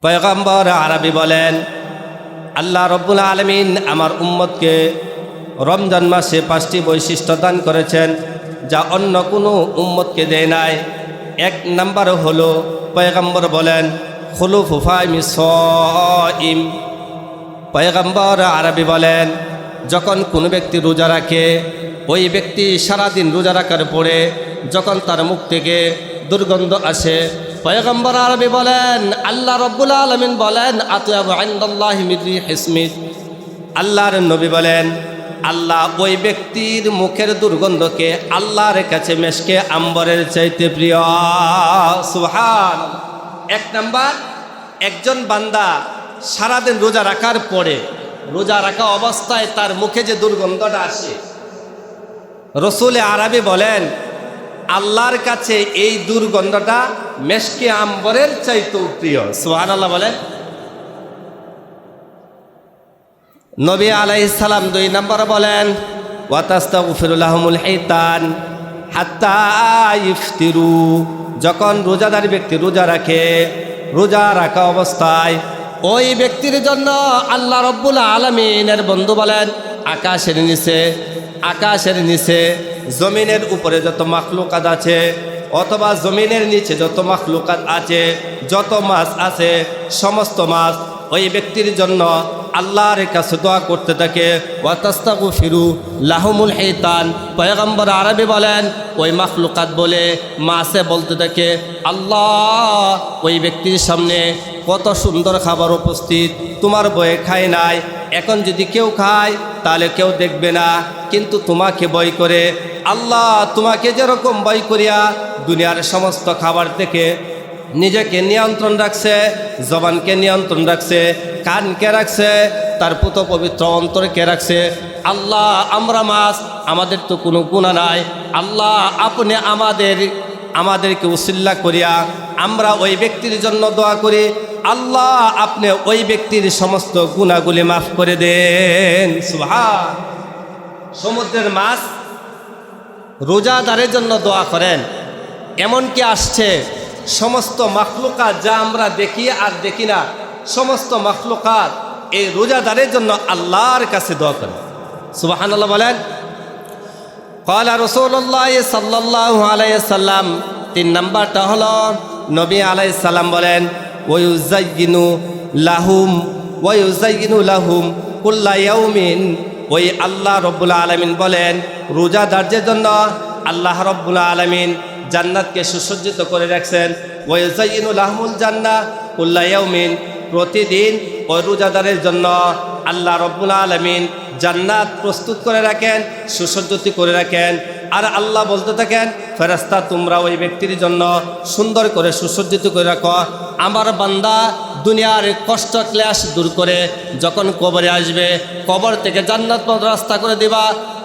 পয়গম্বর আরবি বলেন, আল্লাহ রব্বুল আলামিন আমার উম্মতকে রমজান মাসে 5টি বৈশিষ্ট্য দান করেছেন, যা অন্য কোনো উম্মতকে দেয় নাই। 1 নম্বর হলো, পয়গম্বর বলেন, খুলুফু ফামি সাইম। পয়গম্বর আরবি বলেন, যখন কোনো ব্যক্তি রোজা রাখে, ওই ব্যক্তি সারাদিন রোজা রাখার পরে যখন তার মুখ থেকে দুর্গন্ধ আসে, পয়গম্বর আরবি বলেন, আল্লাহ রব্বুল আলামিন বলেন, আতয়াবু ইনদাল্লাহি মিন রিহিস মিস্ক। আল্লাহর নবী বলেন, আল্লাহ ওই ব্যক্তির মুখের দুর্গন্ধকে আল্লাহর কাছে মেশকে আম্বরের চাইতে প্রিয়। সুবহানাল্লাহ। 1 নাম্বার, একজন বান্দা সারাদিন রোজা রাখার পরে, রোজা রাখা অবস্থায় তার মুখে যে দুর্গন্ধটা আসে, রসুল আরবি বলেন, আল্লাহর কাছে এই দুর্গন্ধটা মেশকে আম্বরের চাইতেও প্রিয়। সুবহানাল্লাহ বলেন। নবী আলাইহিস সালাম 2 নম্বর বলেন, ওয়াতাস্তাগফিরু লাহুমুল হিতান হাত্তা ইফতিরু। যখন রোজাদার ব্যক্তি রোজা রাখে, রোজা রাখা অবস্থায় ওই ব্যক্তির জন্য আল্লাহ রব্বুল আলামিনের বন্ধু বলেন, আকাশের নিচে জমিনের উপরে যত মাখলুকাত আছে, অথবা জমিনের নিচে যত মাখলুকাত আছে, যত মাছ আছে, সমস্ত মাছ ওই ব্যক্তির জন্য আল্লাহর কাছে দোয়া করতে থাকে। ওয়াতাস্তাগফিরু লাহুমুল হিতান। পয়গম্বর আরবি বলেন, ওই মাখলুকাত বলে, মাছে বলতে থাকে, আল্লাহ ওই ব্যক্তির সামনে কত সুন্দর খাবার উপস্থিত, তোমার বয়ে খায় নাই, এখন যদি কেউ খায় তাহলে কেউ দেখবে না, কিন্তু তোমাকে ভয় করে। আল্লাহ তোমাকে যেরকম ভয় করিয়া দুনিয়ার সমস্ত খাবার থেকে নিজেকে নিয়ন্ত্রণ রাখছে, জবানকে নিয়ন্ত্রণ রাখছে, কানকে রাখছে, তার পুত পবিত্র অন্তরকে রাখছে। আল্লাহ আমরা মাছ, আমাদের তো কোনো গুনাহ নাই, আল্লাহ আপনি আমাদেরকে উসিল্লা করিয়া আমরা ওই ব্যক্তির জন্য দোয়া করি, আল্লাহ আপনি ওই ব্যক্তির সমস্ত গুনাহগুলি মাফ করে দেন। সুবহান। সমুদ্রের মাছ রোজাদারের জন্য দোয়া করেন। এমনকি আসছে সমস্ত মাখলুকাত যা আমরা দেখি আর দেখি না, সমস্ত মাখলুকাত এই রোজাদারের জন্য আল্লাহর কাছে দোয়া করেন। সুবহানাল্লাহ বলেন। ক্বালা রাসূলুল্লাহ সাল্লাল্লাহু আলাইহি সাল্লাম। 3 নাম্বারটা হলো, নবী আলাইহিস সালাম বলেন, ওয়ায়ুযায়্যিনু লাহুম কুল্লা ইয়াউমিন। ওই আল্লাহ রব্বুল আলামিন বলেন, রোজাদারদের জন্য আল্লাহ রব্বুল আলামিন জান্নাতকে সুসজ্জিত করে রাখছেন। ওয়ায়ুযায়্যিনু লাহুমুল জান্নাহ কুল্লা ইয়াউমিন। প্রতিদিন ওই রোজাদারের জন্য আল্লাহ রব্বুল আলামিন জান্নাত প্রস্তুত করে রাখেন, সুসজ্জিত করে রাখেন। আর আল্লাহ বলতে থাকেন, ফেরেশতা তোমরা ওই ব্যক্তির জন্য সুন্দর করে সুসজ্জিত করে রাখো। আমার বান্দা দুনিয়ার কষ্ট ক্লেশ দূর করে যখন কবরে আসবে, কবর থেকে জান্নাত রাস্তা করে দিবা।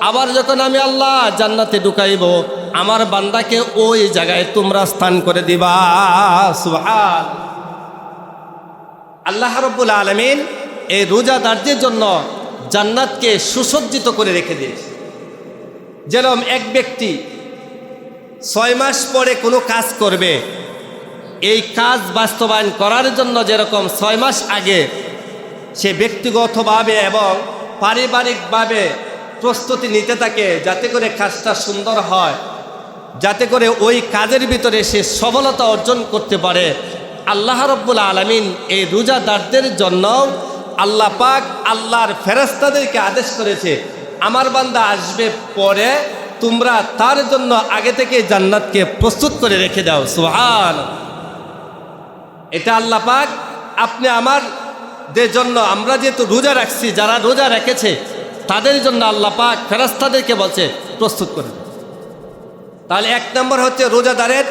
আবার যখন আমি আল্লাহ জান্নাতে ঢুকাইব, আমার বান্দাকে ওই জায়গায় তোমরা স্থান করে দিবা। সুবহান। আল্লাহ রাব্বুল আলামিন এই রোজাদারদের জন্য জান্নাতকে সুসজ্জিত করে রেখে দিয়েছে। যেরকম এক ব্যক্তি 6 মাস পরে কোনো কাজ করবে, এই কাজ বাস্তবায়ন করার জন্য যেরকম 6 মাস আগে সে ব্যক্তিগতভাবে এবং পারিবারিকভাবে প্রস্তুতি নিতে থাকে, যাতে করে কাজটা সুন্দর হয়, যাতে করে ওই কাজের ভিতরে সে সফলতা অর্জন করতে পারে, আল্লাহ রাব্বুল আলামিন এই রোজাদারদের জন্য আল্লাহ পাক আল্লাহর ফেরেশতাদেরকে আদেশ করেছে, আমার বান্দা আসবে পরে তোমরা তার জন্য আগে থেকে জান্নাতকে প্রস্তুত করে রেখে দাও। সুবহান। এটা আল্লাহ পাক আপনি আমাদের জন্য, আমরা যেহেতু রোজা রাখছি, যারা রোজা রেখেছে তাদের জন্য আল্লাহ পাক ফেরেশতাদেরকে বলছে প্রস্তুত করে। তাহলে 1 নম্বর হচ্ছে রোজাদারের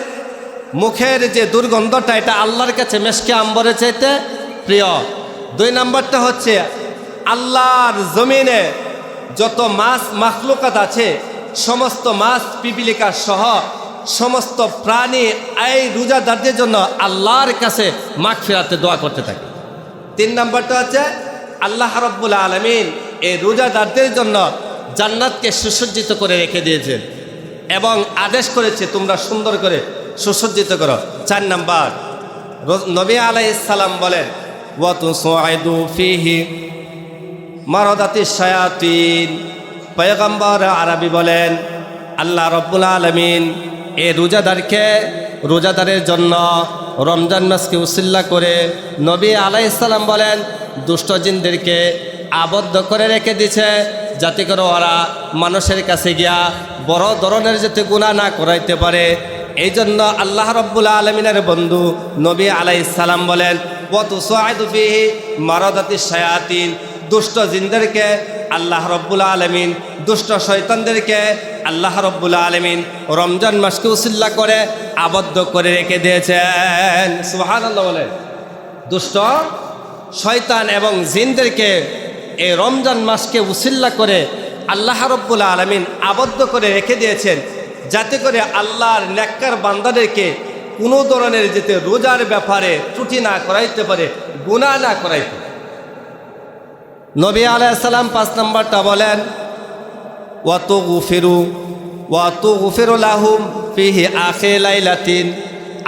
মুখের যে দুর্গন্ধটা, এটা আল্লাহর কাছে মেশকে আম্বরের চাইতে প্রিয়। 2 নম্বরটা হচ্ছে আল্লাহর জমিনে যত মাছ মাখলুকাত আছে, সমস্ত মাছ পিপিলিকা সহ সমস্ত প্রাণী এই রোজাদারদের জন্য আল্লাহর কাছে মাগফিরাতে দোয়া করতে থাকে। 3 নম্বরটা হচ্ছে আল্লাহ রাব্বুল আলামিন এই রোজাদারদের জন্য জান্নাতকে সুসজ্জিত করে রেখে দিয়েছেন এবং আদেশ করেছে তোমরা সুন্দর করে সুসজ্জিত করো। 4 নম্বর, নবী আলাইহিস সালাম বলেন ওয়া তুসাইদু ফিহি মারাদাতিশ শায়াতিন। পয়গম্বর আরবি বলেন আল্লাহ রাব্বুল আলামিন এই রোজাদারের জন্য রমজান মাসকে উসিল্লা করে নবী আলাইহিস সালাম বলেন দুষ্ট জিনদেরকে আবদ্ধ করে রেখে দিছে, যাতে করে ওরা মানুষের কাছে গিয়া বড় ধরনের যাতে গুনাহ না করাইতে পারে। এই জন্য আল্লাহ রাব্বুল আলামিনের বন্ধু নবী আলাইহিস সালাম বলেন ওয়া তুসাইদু ফিহি মারাদাতিশ শায়াতিন। দুষ্ট জিনদেরকে আল্লাহ রাব্বুল আলামিন, দুষ্ট শয়তানদেরকে আল্লাহ রাব্বুল আলামিন রমজান মাসকে উসিল্লা করে আবদ্ধ করে রেখে দিয়েছেন। সুবহানাল্লাহ বলেন। দুষ্ট শয়তান এবং জিনদেরকে এই রমজান মাসকে উসিল্লা করে আল্লাহ রাব্বুল আলামিন আবদ্ধ করে রেখে দিয়েছেন, যাতে করে আল্লাহর নেককার বান্দাদেরকে কোনো ধরনের যেতে রোজার ব্যাপারে ত্রুটি না করাইতে পারে, গুনাহ না করাইতে পারে। নবী আলাইহিস সালাম 5 নম্বরটা বলেন ওয়া তুগফিরু লাহুম ফিহি আখি লাইলাতিন।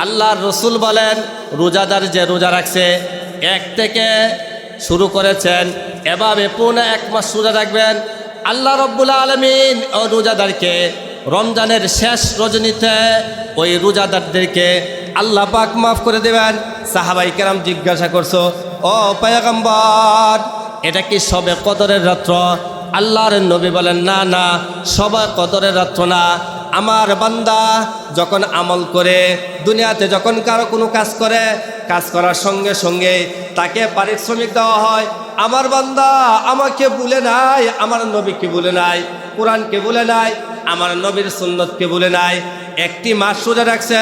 আল্লাহর রাসূল বলেন রোজাদার যে রোজা রাখছে, 1 থেকে শুরু করেছেন এভাবে পুরো 1 মাস রোজা রাখবেন, আল্লাহ রাব্বুল আলামিন ও রোজাদারকে রমজানের শেষ রজনীতে ওই রোজাদারদেরকে আল্লাহ পাক মাফ করে দেবেন। সাহাবাই কেরাম জিজ্ঞাসা করছো ও পয়গম্বর, এটা কি সবে কদরের রাত্র? আল্লাহর নবী বলেন না না, সবে কদরের রাত্র না। আমার বান্দা যখন আমল করে দুনিয়াতে যখন কারো কোনো কাজ করে, কাজ করার সঙ্গে সঙ্গে তাকে পারিশ্রমিক দেওয়া হয়। আমার বান্দা আমাকে ভুলে নাই, আমার নবীকে ভুলে নাই, কোরআনকে ভুলে নাই, আমার নবীর সুন্নতকে ভুলে নাই, 1টি মাস রোজা রাখছে।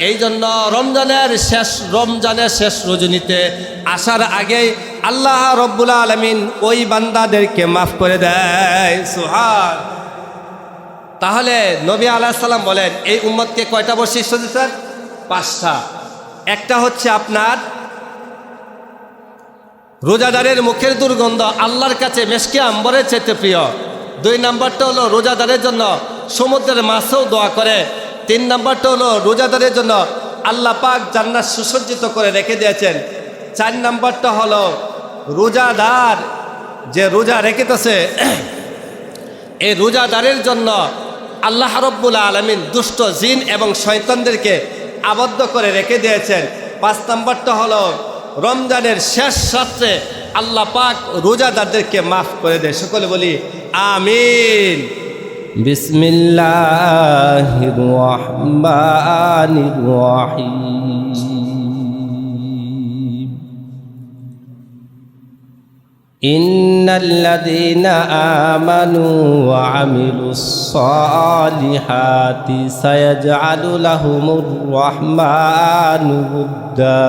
এই জন্য রমজানের শেষ রজনীতে আসার আগেই আল্লাহ রাব্বুল আলামিন ওই বান্দাদেরকে মাফ করে দেয়। সুবহান। তাহলে নবী আলাইহিস সালাম বলেন এই উম্মতকে কয়টা বৈশিষ্ট্য দিয়েছেন? 5টা। একটা হচ্ছে আপনার রোজাদারের মুখের দুর্গন্ধ আল্লাহর কাছে মেশকে আম্বরের চাইতে প্রিয়। 2 নম্বরটা হলো রোজাদারের জন্য সমুদ্রের মাছও দোয়া করে। 3 নম্বরটা হলো রোজাদারের জন্য আল্লাহ পাক জান্নাত সুসজ্জিত করে রেখে দিয়েছেন। 4 নম্বরটা হলো রোজাদার যে রোজা রেখেতেছে এই রোজাদারের জন্য আল্লাহ রাব্বুল আলামিন দুষ্ট জিন এবং শয়তানদেরকে আবদ্ধ করে রেখে দিয়েছেন। 5 নম্বরটা হলো রমজানের শেষ রাত্রে আল্লাহ পাক রোজাদারদেরকে মাফ করে দেয়। সকলে বলি আমিন। বিসমিল্লাহির রহমানির রহিম। ইন্নাল্লাযীনা আমানু ওয়া আমিলুস সালিহাতি সায়াজআলু লাহুমুর রহমানু উদ্দা।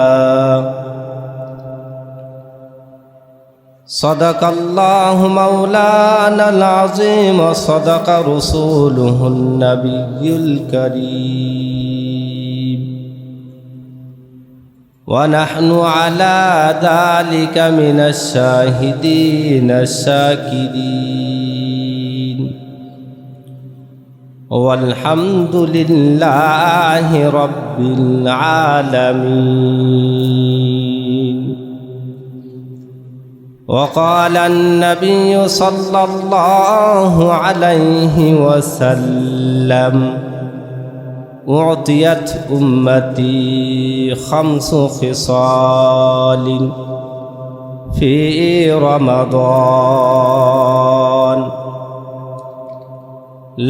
সাদাকাল্লাহু মাওলানাল আযীম ওয়া সাদাকা রাসূলুহুন নাবিয়্যুল কারীম ওয়া নাহনু আলা যালিকা মিনাশ শাহিদিনাশ শাকিরিন ওয়াল হামদুলিল্লাহি রাব্বিল আলামিন। وقال النبي صلى الله عليه وسلم أعطيت أمتي 5 خصال في رمضان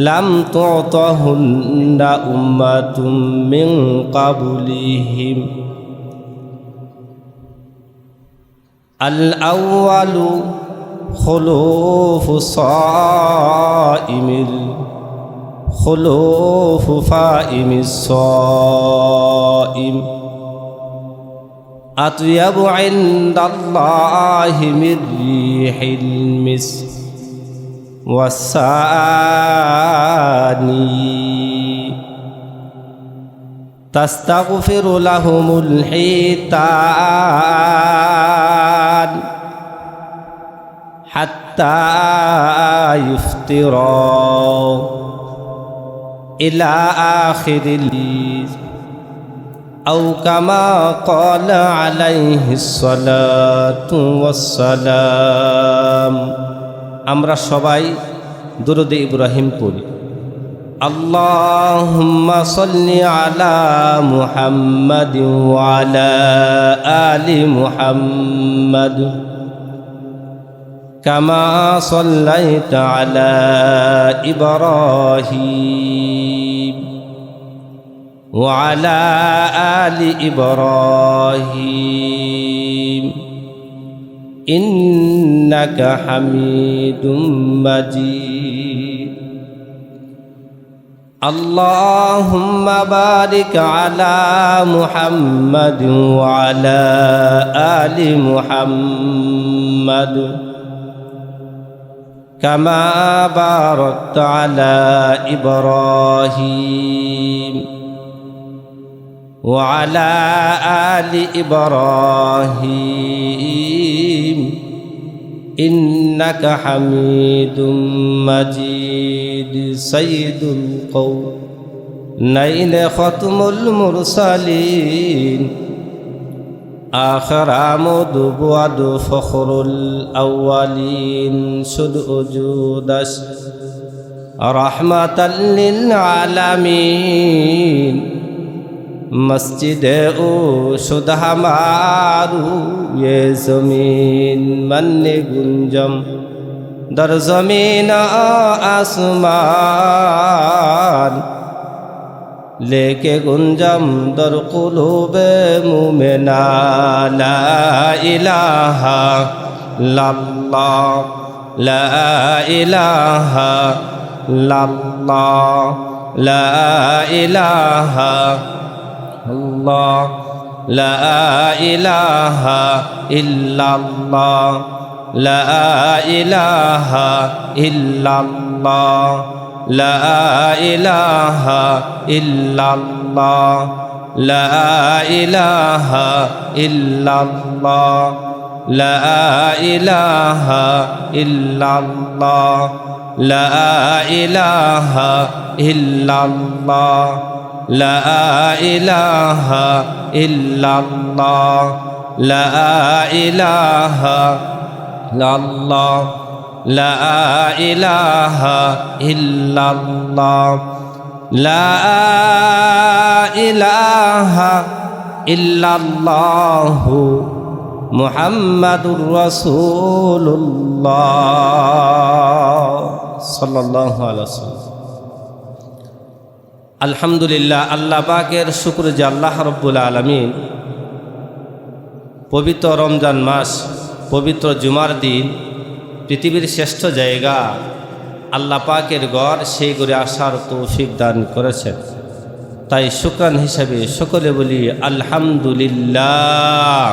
لم تعطهن أمة من قبلهم. الأول خلوف فائم الصائم أطيب عند الله من ريح المسك. والثاني تستغفر لهم الحيتان حتى يفطروا إلى آخر আও কামা ক্বালা আলাইহিস সালাতু ওয়াস সালাম। আমরা সবাই দুরূদ ইব্রাহিম পড়ি। আল্লাহুম্মা সাল্লি আলা মুহাম্মাদিন ওয়া আলা আলি মুহাম্মাদ কামা সাল্লাইতা আলা ইব্রাহিম ওয়া আলা আলি ইব্রাহিম ইন্নাকা হামিদুম মাজিদ। আল্লাহুম্মা বারিক আলা মুহাম্মাদিন ওয়া আলা আলি মুহাম্মাদ কামা বারাকতা আলা ইব্রাহিম ওয়া আলা আলি ইব্রাহিম ইন্নাকা হামিদুম মাজিদ। সাইয়্যিদুল কাওনাইন খাতমুল মুরসালিন আখির আমদ বুআদ ফখরুল আউয়ালিন শুদ উজুদাস রাহমাতাল লিল আলামিন মসজিদে ও শুদ হামারু ये जमीन मन्ने गुंजम दर जमीन आसमान लेके गुंजम दर कुलूबे मुमिना ला इलाहा लल्लाह ला इलाहा लल्लाह ला इलाहा अल्लाह ला इलाहा इल्लल्लाह ला इलाहा इल्लल्लाह ला इलाहा इल्लल्लाह ला इलाहा इल्लल्लाह ला इलाहा इल्लल्लाह ला इलाहा इल्लल्लाह ला इलाहा इल्लल्लाह ला इलाहा इल्लल्लाह ला इलाहा इल्लल्लाह ला इलाहा इल्लल्लाह मुहम्मदुर रसूलुल्लाह सल्लल्लाहु अलैहि वसल्लम। আলহামদুলিল্লাহ, আল্লাহ পাকের শুকর যে আল্লাহ রব্বুল আলামিন পবিত্র রমজান মাস, পবিত্র জুমার দিন, পৃথিবীর শ্রেষ্ঠ জায়গা আল্লাহ পাকের ঘর, সেই ঘরে আসার তৌফিক দান করেছেন। তাই শুকরান হিসাবে সকলে বলি আলহামদুলিল্লাহ।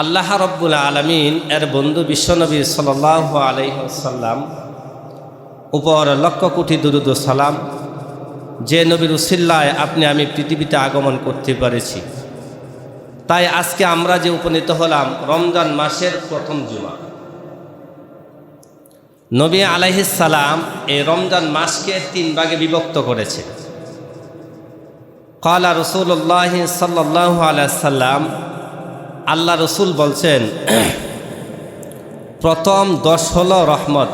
আল্লাহ রব্বুল আলামিন এর বন্ধু বিশ্বনবী সাল্লাল্লাহু আলাইহি ওয়াসাল্লাম উপর লক্ষ কোটি দুরূদ ও সালাম, যে নবীর উসিল্লায় আপনি আমি পৃথিবীতে আগমন করতে পেরেছি। তাই আজকে আমরা যে উপনীত হলাম রমজান মাসের প্রথম জুমা। নবী আলাইহিস সালাম এই রমজান মাসকে 3 ভাগে বিভক্ত করেছে। ক্বালা রাসূলুল্লাহ সাল্লাল্লাহু আলাইহি সাল্লাম, আল্লাহ রসুল বলছেন, প্রথম 10 হলো রহমত,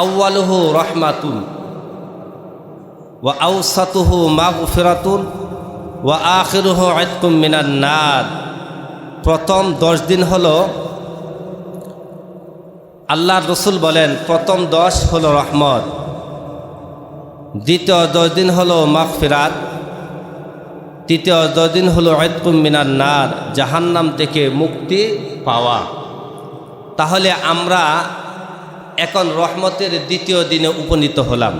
আউয়ালুহু রহমাতুন ওয়া আওসাতুহু মাগফিরাতুন ওয়া আখিরুহু ইতকুম মিনান নার। প্রথম 10 দিন হলো, আল্লাহর রসুল বলেন প্রথম 10 হলো রহমত, দ্বিতীয় 10 দিন হলো মাগফিরাত, তৃতীয় 10 দিন হলো ইতকুম মিনান নার, জাহান্নাম থেকে মুক্তি পাওয়া। তাহলে আমরা এখন রহমতের দ্বিতীয় দিনে উপনীত হলাম।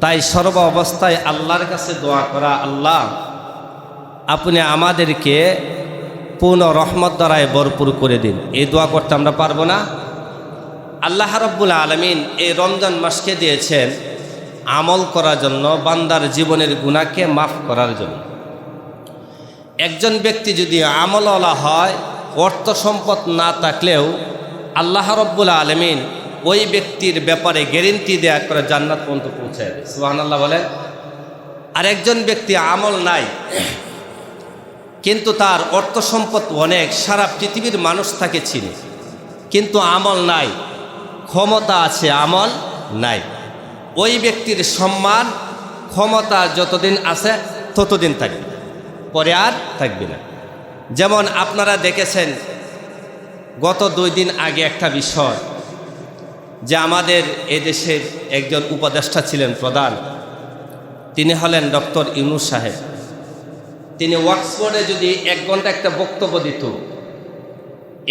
তাই সর্ব অবস্থায় আল্লাহর কাছে দোয়া করা, আল্লাহ আপনি আমাদেরকে পূর্ণ রহমত দ্বারায় ভরপুর করে দিন। এই দোয়া করতে আমরা পারবো না? আল্লাহ রাব্বুল আলামিন এই রমজান মাসকে দিয়েছেন আমল করার জন্য, বান্দার জীবনের গুনাহকে মাফ করার জন্য। একজন ব্যক্তি যদি আমলওয়ালা হয়, অর্থ সম্পদ না থাকলেও আল্লাহ রাব্বুল আলামিন ওই ব্যক্তির ব্যাপারে গ্যারেন্টি দেয়া করে জান্নাত পর্যন্ত পৌঁছায় দেয়। সুবহানাল্লাহ বলেন। আর একজন ব্যক্তি আমল নাই, কিন্তু তার অর্থ সম্পদ অনেক, সারা পৃথিবীর মানুষ তাকে চিনে, কিন্তু আমল নাই, ক্ষমতা আছে আমল নাই। ওই ব্যক্তির সম্মান ক্ষমতা যতদিন আছে ততদিন থাকবে, পরে আর থাকবে না। যেমন আপনারা দেখেছেন গত 2 দিন আগে একটা বিষয়, যে আমাদের এদেশের একজন উপদেষ্টা ছিলেন প্রধান, তিনি হলেন ডক্টর ইউনূস সাহেব। তিনি অক্সফোর্ডে যদি 1 ঘন্টা একটা বক্তব্য দিত,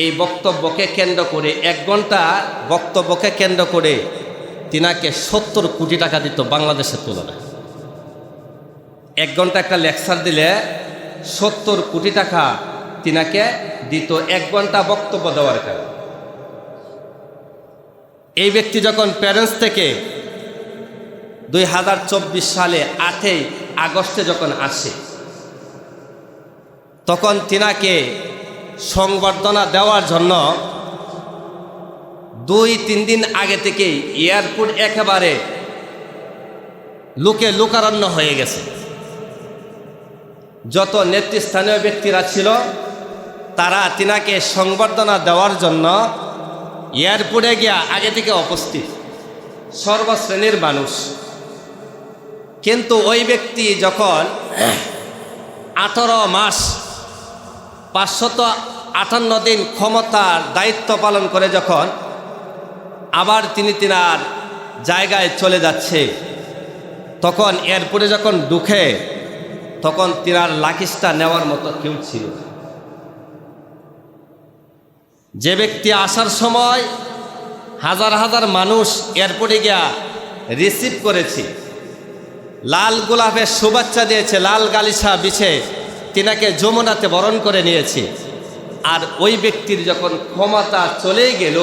এই বক্তব্যকে কেন্দ্র করে 1 ঘন্টা বক্তব্যকে কেন্দ্র করে তিনাকে 70 কোটি টাকা দিত বাংলাদেশের তুলনায়। 1 ঘন্টা একটা লেকচার দিলে 70 কোটি টাকা তিনাকে দিত 1 ঘন্টা বক্তব্য দেওয়ার কারণে। এই ব্যক্তি যখন প্যারেন্টস থেকে 2024 সালে 8ই আগস্টে যখন আসে, তখন তিনাকে সংবর্ধনা দেওয়ার জন্য 2-3 দিন আগে থেকেই এয়ারপোর্ট একেবারে লোকে লোকারণ্য হয়ে গেছে। যত নেতৃস্থানীয় ব্যক্তিরা ছিল তারা তিনাকে সংবর্ধনা দেওয়ার জন্য এয়ারপোর্টে গিয়া আগে থেকে উপস্থিত, সর্বশ্রেণীর মানুষ। কিন্তু ওই ব্যক্তি যখন 18 মাস 558 দিন ক্ষমতার দায়িত্ব পালন করে যখন আবার তিনি তিনার জায়গায় চলে যাচ্ছে, তখন এয়ারপোর্টে যখন ঢুকে তখন তিনার লাকিজটা নেওয়ার মতো কেউ ছিল না। যে ব্যক্তি আসার সময় হাজার হাজার মানুষ এয়ারপোর্টে গিয়া রিসিভ করেছে, লাল গোলাপের শুভেচ্ছা দিয়েছে, লাল গালিচা বিছে তিনাকে যমুনাতে বরণ করে নিয়েছে। আর ওই ব্যক্তির যখন ক্ষমতা চলেই গেল,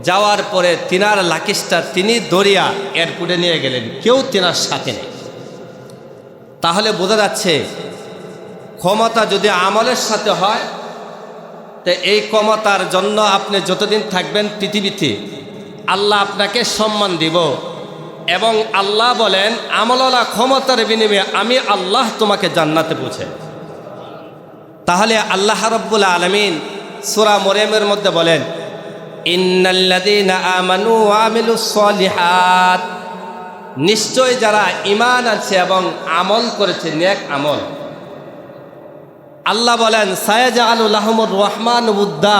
যাওয়ার পরে তিনার লাকিজটা তিনি দরিয়া এয়ারপোর্টে নিয়ে গেলেন, কেউ তিনার সাথে নেই। তাহলে বোঝা যাচ্ছে ক্ষমতা যদি আমলের সাথে হয়, তো এই ক্ষমতার জন্য আপনি যতদিন থাকবেন পৃথিবীতে আল্লাহ আপনাকে সম্মান দিব। এবং আল্লাহ বলেন আমলওয়ালা ক্ষমতার বিনিময়ে আমি আল্লাহ তোমাকে জান্নাতে পৌঁছে। তাহলে আল্লাহ রাব্বুল আলামিন সূরা মরিয়মের মধ্যে বলেন, ইন্নাল্লাযীনা আমানু ওয়া আমিলুস সলিহাত, নিশ্চয় যারা ঈমান আছে এবং আমল করেছে নেক আমল, আল্লাহ বলেন সায়াজআলু লাহুমুর রহমানু উদ্দা,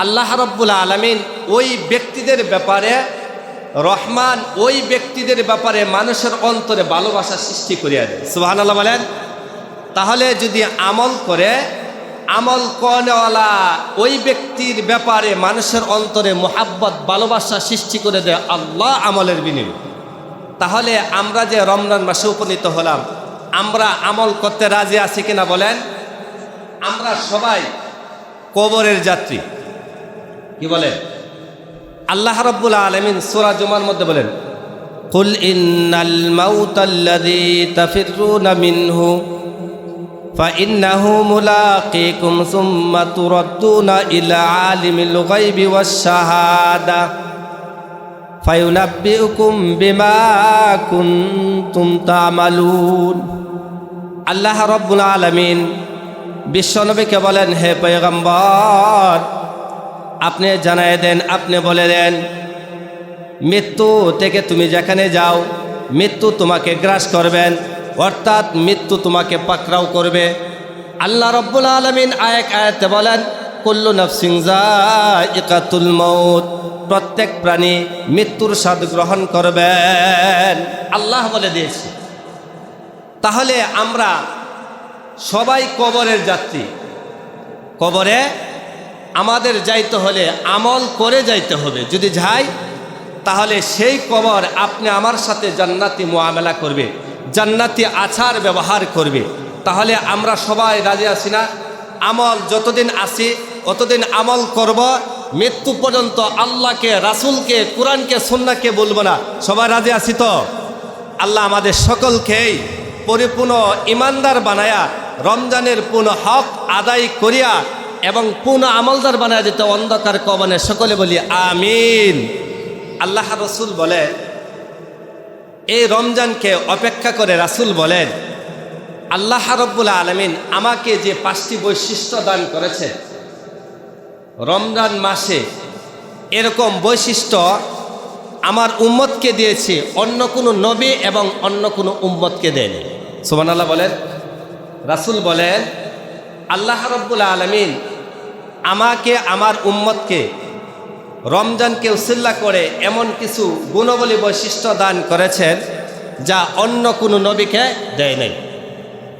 আল্লাহ রাব্বুল আলামিন ওই ব্যক্তিদের ব্যাপারে, রহমান ওই ব্যক্তিদের ব্যাপারে মানুষের অন্তরে ভালোবাসা সৃষ্টি করিয়া দেয়। সুবহানাল্লাহ বলেন। তাহলে যদি আমল করে, আমল করেওয়ালা ওই ব্যক্তির ব্যাপারে মানুষের অন্তরে মোহাব্বত ভালোবাসা সৃষ্টি করে দেয় আল্লাহ আমলের বিনিময়ে, তাহলে আমরা যে রমজান মাসে উপনীত হলাম, আমরা আমল করতে রাজি আছি কিনা বলেন? আমরা সবাই কবরের যাত্রী, কি বলেন? আল্লাহ রাব্বুল আলামিন সূরা জুমার মধ্যে বলেন, কুল ইন্নাল মাউতাল্লাযী তাফিররুনা মিনহু ফাইন্নাহু মুলাকীকুম সুম্মা তুরাদ্দুনা ইলা আলিমিল গায়বি ওয়াশ শাহাদা ফায়ুনাব্বিউকুম বিমা কুনতুম তা'মালুন। আল্লাহ রাব্বুল আলামিন বিশ্বনবীকে বলেন, হে পয়গম্বর, আপনি জানায় দেন, আপনি বলে দেন, মৃত্যু থেকে তুমি যেখানে যাও মৃত্যু তোমাকে গ্রাস করবেন, অর্থাৎ মৃত্যু তোমাকে পাকড়াও করবে। আল্লাহ রাব্বুল আলামিন আয়াতে বলেন, কুল্লু নাফসিন যায়িকাতুল মাউত, প্রত্যেক প্রাণী মৃত্যুর স্বাদ গ্রহণ করবেন, আল্লাহ বলে দিয়েছে। তাহলে আমরা সবাই কবরের যাত্রী। কবরে আমাদের যাইতে হলে আমল করে যাইতে হবে। যদি যাই তাহলে সেই কবর আপনি আমার সাথে জান্নাতি মুআমালা করবে, জান্নাতি আচার ব্যবহার করবে। তাহলে আমরা সবাই রাজি আছি না? আমল যতদিন আসি অতদিন আমল করব, মৃত্যু পর্যন্ত আল্লাহকে, রাসূলকে, কোরআনকে, সুন্নাহকে বলবো না। সবাই রাজি আছি তো? আল্লাহ আমাদের সকলকেই পরিপূর্ণ ইমানদার বানায়া রমজানের পূর্ণ হক আদায় করিয়া এবং পূর্ণ আমলদার বানায়া দিতে অন্ধকার কবনে সকলে বলি আমিন। আল্লাহ রাসূল বলে, এই রমজানকে অপেক্ষা করে রাসূল বলেন, আল্লাহ রাব্বুল আলামিন আমাকে যে 5টি বৈশিষ্ট্য দান করেছে, রমজান মাসে এরকম বৈশিষ্ট্য আমার উম্মতকে দিয়েছে, অন্য কোনো নবী এবং অন্য কোনো উম্মতকে দেয়নি। সুবহানাল্লাহ বলেন। রাসূল বলেন, আল্লাহ রাব্বুল আলামিন আমাকে আমার উম্মতকে রমজানকে উসিল্লা করে এমন কিছু গুণাবলী বৈশিষ্ট্য দান করেছেন যা অন্য কোনো নবীকে দেয় নাই।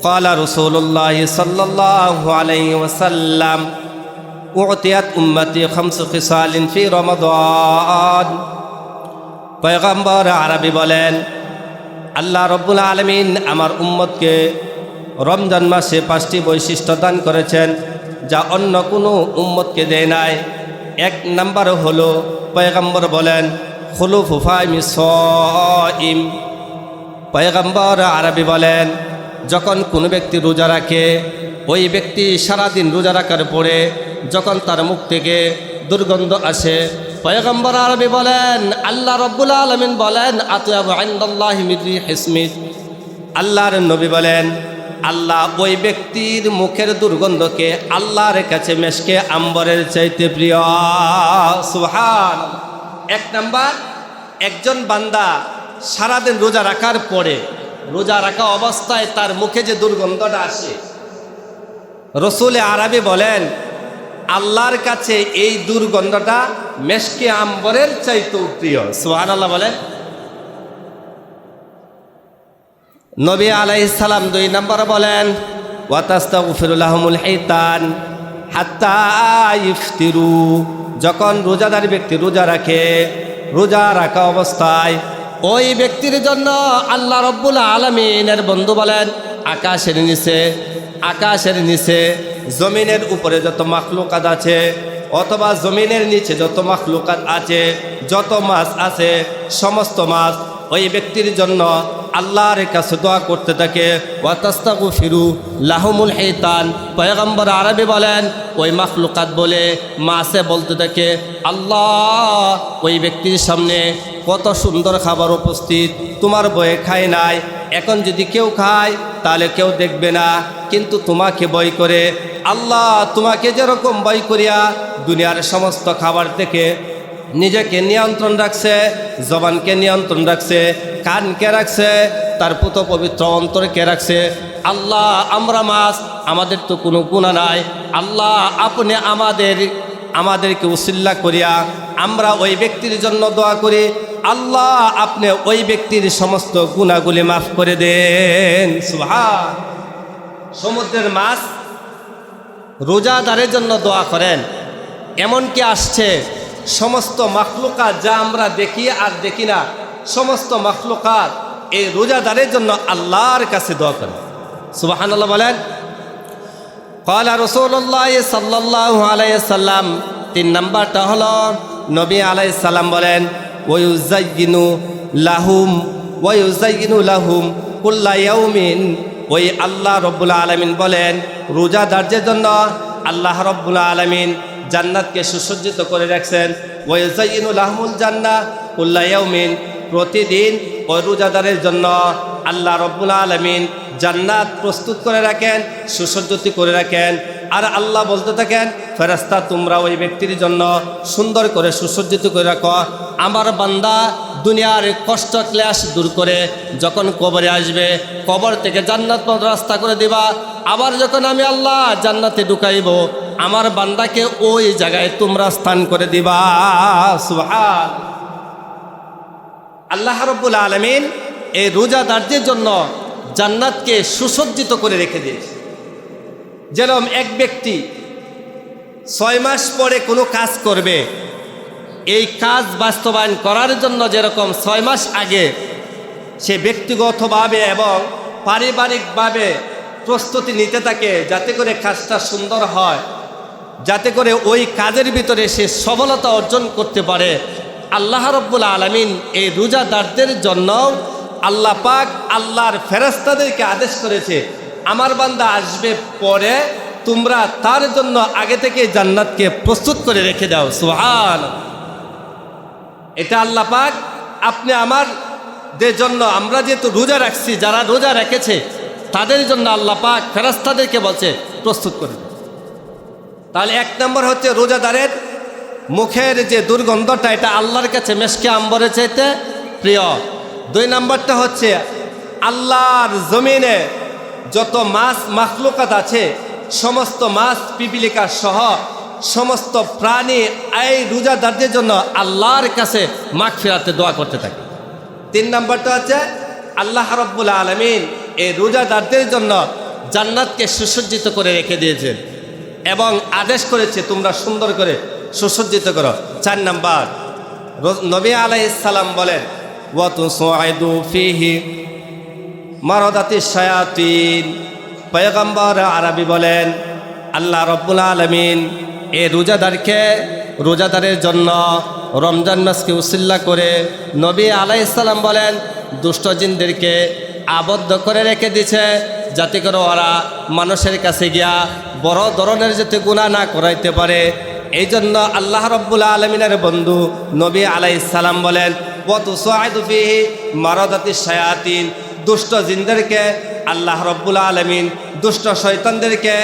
ক্বালা রাসূলুল্লাহ সাল্লাল্লাহু আলাইহি ওয়াসাল্লাম উতিয়াত উম্মতি খামসু খিসালিন ফি রমাদান। পয়গম্বর আরবি বলেন, আল্লাহ রাব্বুল আলামিন আমার উম্মতকে রমজান মাসে 5টি বৈশিষ্ট্য দান করেছেন যা অন্য কোনো উম্মতকে দেয় নাই। 1 নাম্বার হলো, পয়গম্বর বলেন, খুলুফু ফামি সাইম। পয়গম্বর আরবি বলেন, যখন কোনো ব্যক্তি রোজা রাখে, ওই ব্যক্তি সারাদিন রোজা রাখার পরে যখন তার মুখ থেকে দুর্গন্ধ আসে, পয়গম্বর আরবি বলেন, আল্লাহ রাব্বুল আলামিন বলেন, আতয়াবু ইনদাল্লাহি মিন রিহিস মিস্ক। আল্লাহর নবী বলেন, আল্লাহ ওই ব্যক্তির মুখের দুর্গন্ধকে আল্লাহর কাছে মেশকে আম্বরের চাইতে প্রিয়। সুবহান। 1 নাম্বার, একজন বান্দা সারাদিন রোজা রাখার পরে, রোজা রাখা অবস্থায় তার মুখে যে দুর্গন্ধটা আসে, রাসূল আরবি বলেন, আল্লাহর কাছে এই দুর্গন্ধটা মেশকে আম্বরের চাইতেও প্রিয়। সুবহানাল্লাহ বলেন। নবী আলাইহিস সালাম 2 নম্বর বলেন, ওয়া তাস্তাগফিরু লাহুমুল হিতান হাত্তা ইফতিরু। যখন রোজাদার ব্যক্তি রোজা রাখে, রোজা রাখা অবস্থায় ওই ব্যক্তির জন্য আল্লাহ রাব্বুল আলামিনের বন্ধু বলেন, আকাশের নিচে জমিনের উপরে যত মাখলুকাত আছে, অথবা জমিনের নিচে যত মাখলুকাত আছে, যত মাছ আছে, সমস্ত মাছ ওই ব্যক্তির জন্য আল্লাহর কাছে দোয়া করতে থাকে। ওয়া তাস্তাগফিরু লাহুমুল হিতান। পয়গম্বর আরবি বলেন, ওই মাখলুকাত বলে, মাছে বলতে থাকে, আল্লাহ ওই ব্যক্তির সামনে কত সুন্দর খাবার উপস্থিত, তোমার বয়ে খায় নাই, এখন যদি কেউ খায় তাহলে কেউ দেখবে না, কিন্তু তোমাকে ভয় করে, আল্লাহ তোমাকে যেরকম ভয় করিয়া দুনিয়ার সমস্ত খাবার থেকে নিজেকে নিয়ন্ত্রণ রাখছে, জবানকে নিয়ন্ত্রণ রাখছে, কানকে রাখছে, তার পুত পবিত্র অন্তরকে রাখছে। আল্লাহ আমরা মাছ, আমাদের তো কোনো গুনাহ নাই, আল্লাহ আপনি আমাদেরকে উসিল্লা করিয়া আমরা ওই ব্যক্তির জন্য দোয়া করি, আল্লাহ আপনি ওই ব্যক্তির সমস্ত গুনাহগুলি মাফ করে দেন। সুবহান। সমুদ্রের মাছ রোজাদারের জন্য দোয়া করেন। এমনকি আসছে সমস্ত মাখলুকাত যা আমরা দেখি আর দেখি না, সমস্ত মাখলুকাত এই রোজাদারের জন্য আল্লাহর কাছে দোয়া করেন। সুবহানাল্লাহ বলেন। ক্বালা রাসূলুল্লাহ সাল্লাল্লাহু আলাইহি সাল্লাম। 3 নাম্বারটা হলো, নবী আলাইহিস সালাম বলেন, ওয়ায়ুযায়্যিনু লাহুম কুল্লা ইয়াউমিন। ওই আল্লাহ রাব্বুল আলামিন বলেন, রোজাদারদের জন্য আল্লাহ রাব্বুল আলামিন জান্নাতকে সুসজ্জিত করে রাখছেন। ওয়ায়ুযায়্যিনু লাহুমুল জান্নাহ কুল্লা ইয়াউমিন। প্রতিদিন ওই রোজাদারের জন্য আল্লাহ রাব্বুল আলামিন জান্নাত প্রস্তুত করে রাখেন, সুসজ্জিত করে রাখেন। আর আল্লাহ বলতে থাকেন, ফেরেশতা তোমরা ওই ব্যক্তির জন্য সুন্দর করে সুসজ্জিত করে রাখো। আমার বান্দা দুনিয়ার কষ্ট ক্লেশ দূর করে যখন কবরে আসবে, কবর থেকে জান্নাত পথ রাস্তা করে দিবা। আবার যখন আমি আল্লাহ জান্নাতে ঢুকাইব, আমার বান্দাকে ওই জায়গায় তোমরা স্থান করে দিবা। সুবহান। আল্লাহ রাব্বুল আলামিন এই রোজাদারদের জন্য জান্নাতকে সুসজ্জিত করে রেখে দিয়েছে। যেরকম এক ব্যক্তি 6 মাস পরে কোনো কাজ করবে, এই কাজ বাস্তবায়ন করার জন্য যেরকম 6 মাস আগে সে ব্যক্তিগতভাবে এবং পারিবারিকভাবে প্রস্তুতি নিতে থাকে, যাতে করে কাজটা সুন্দর হয়, যাতে করে ওই কাজের ভিতরে সে সফলতা অর্জন করতে পারে, আল্লাহ রাব্বুল আলামিন এই রোজাদারদের জন্য আল্লাহ পাক আল্লাহর ফেরেশতাদেরকে আদেশ করেছে, আমার বান্দা আসবে পরে তোমরা তার জন্য আগে থেকে জান্নাতকে প্রস্তুত করে রেখে দাও। সুবহান। এটা আল্লাহ পাক আপনি আমার দের জন্য আমরা যেহেতু রোজা রাখছি, যারা রোজা রেখেছে তাদের জন্য আল্লাহ পাক ফেরেশতাদেরকে বলছে প্রস্তুত করে দাও। তাহলে এক নম্বর হচ্ছে রোজাদারের মুখের যে দুর্গন্ধটা, এটা আল্লাহর কাছে মেশকে আম্বরের চাইতে প্রিয়। দুই নম্বরটা হচ্ছে আল্লাহর জমিনে যত মাছ মাখলুকাত আছে, সমস্ত মাছ পিপিলিকা সহ সমস্ত প্রাণী এই রোজাদারদের জন্য আল্লাহর কাছে মাগফিরাতে দোয়া করতে থাকে। তিন নম্বরটা হচ্ছে আল্লাহ রাব্বুল আলামিন এই রোজাদারদের জন্য জান্নাতকে সুসজ্জিত করে রেখে দিয়েছেন এবং আদেশ করেছে তোমরা সুন্দর করে সুসজ্জিত করো। চার নাম্বার, নবী আলাইহিস সালাম বলেন ওয়া তুসাইদু ফিহি মারাদাতিশ শায়াতিন। পয়গম্বর আরবি বলেন আল্লাহ রাব্বুল আলামিন এই রোজাদারের জন্য রমজান মাসকে উসিল্লা করে নবী আলাইহিস সালাম বলেন দুষ্ট জিনদেরকে আবদ্ধ করে রেখে দিছে, যাতে করে ওরা মানুষের কাছে গিয়া বড় ধরনের যাতে গুনাহ না করাইতে পারে। এই জন্য আল্লাহ রাব্বুল আলামিনের বন্ধু নবী আলাইহিস সালাম বলেন ওয়া তুসাইদু ফিহি মারাদাতিশ শায়াতিন। দুষ্ট জিনদেরকে আল্লাহ রাব্বুল আলামিন, দুষ্ট শয়তানদেরকে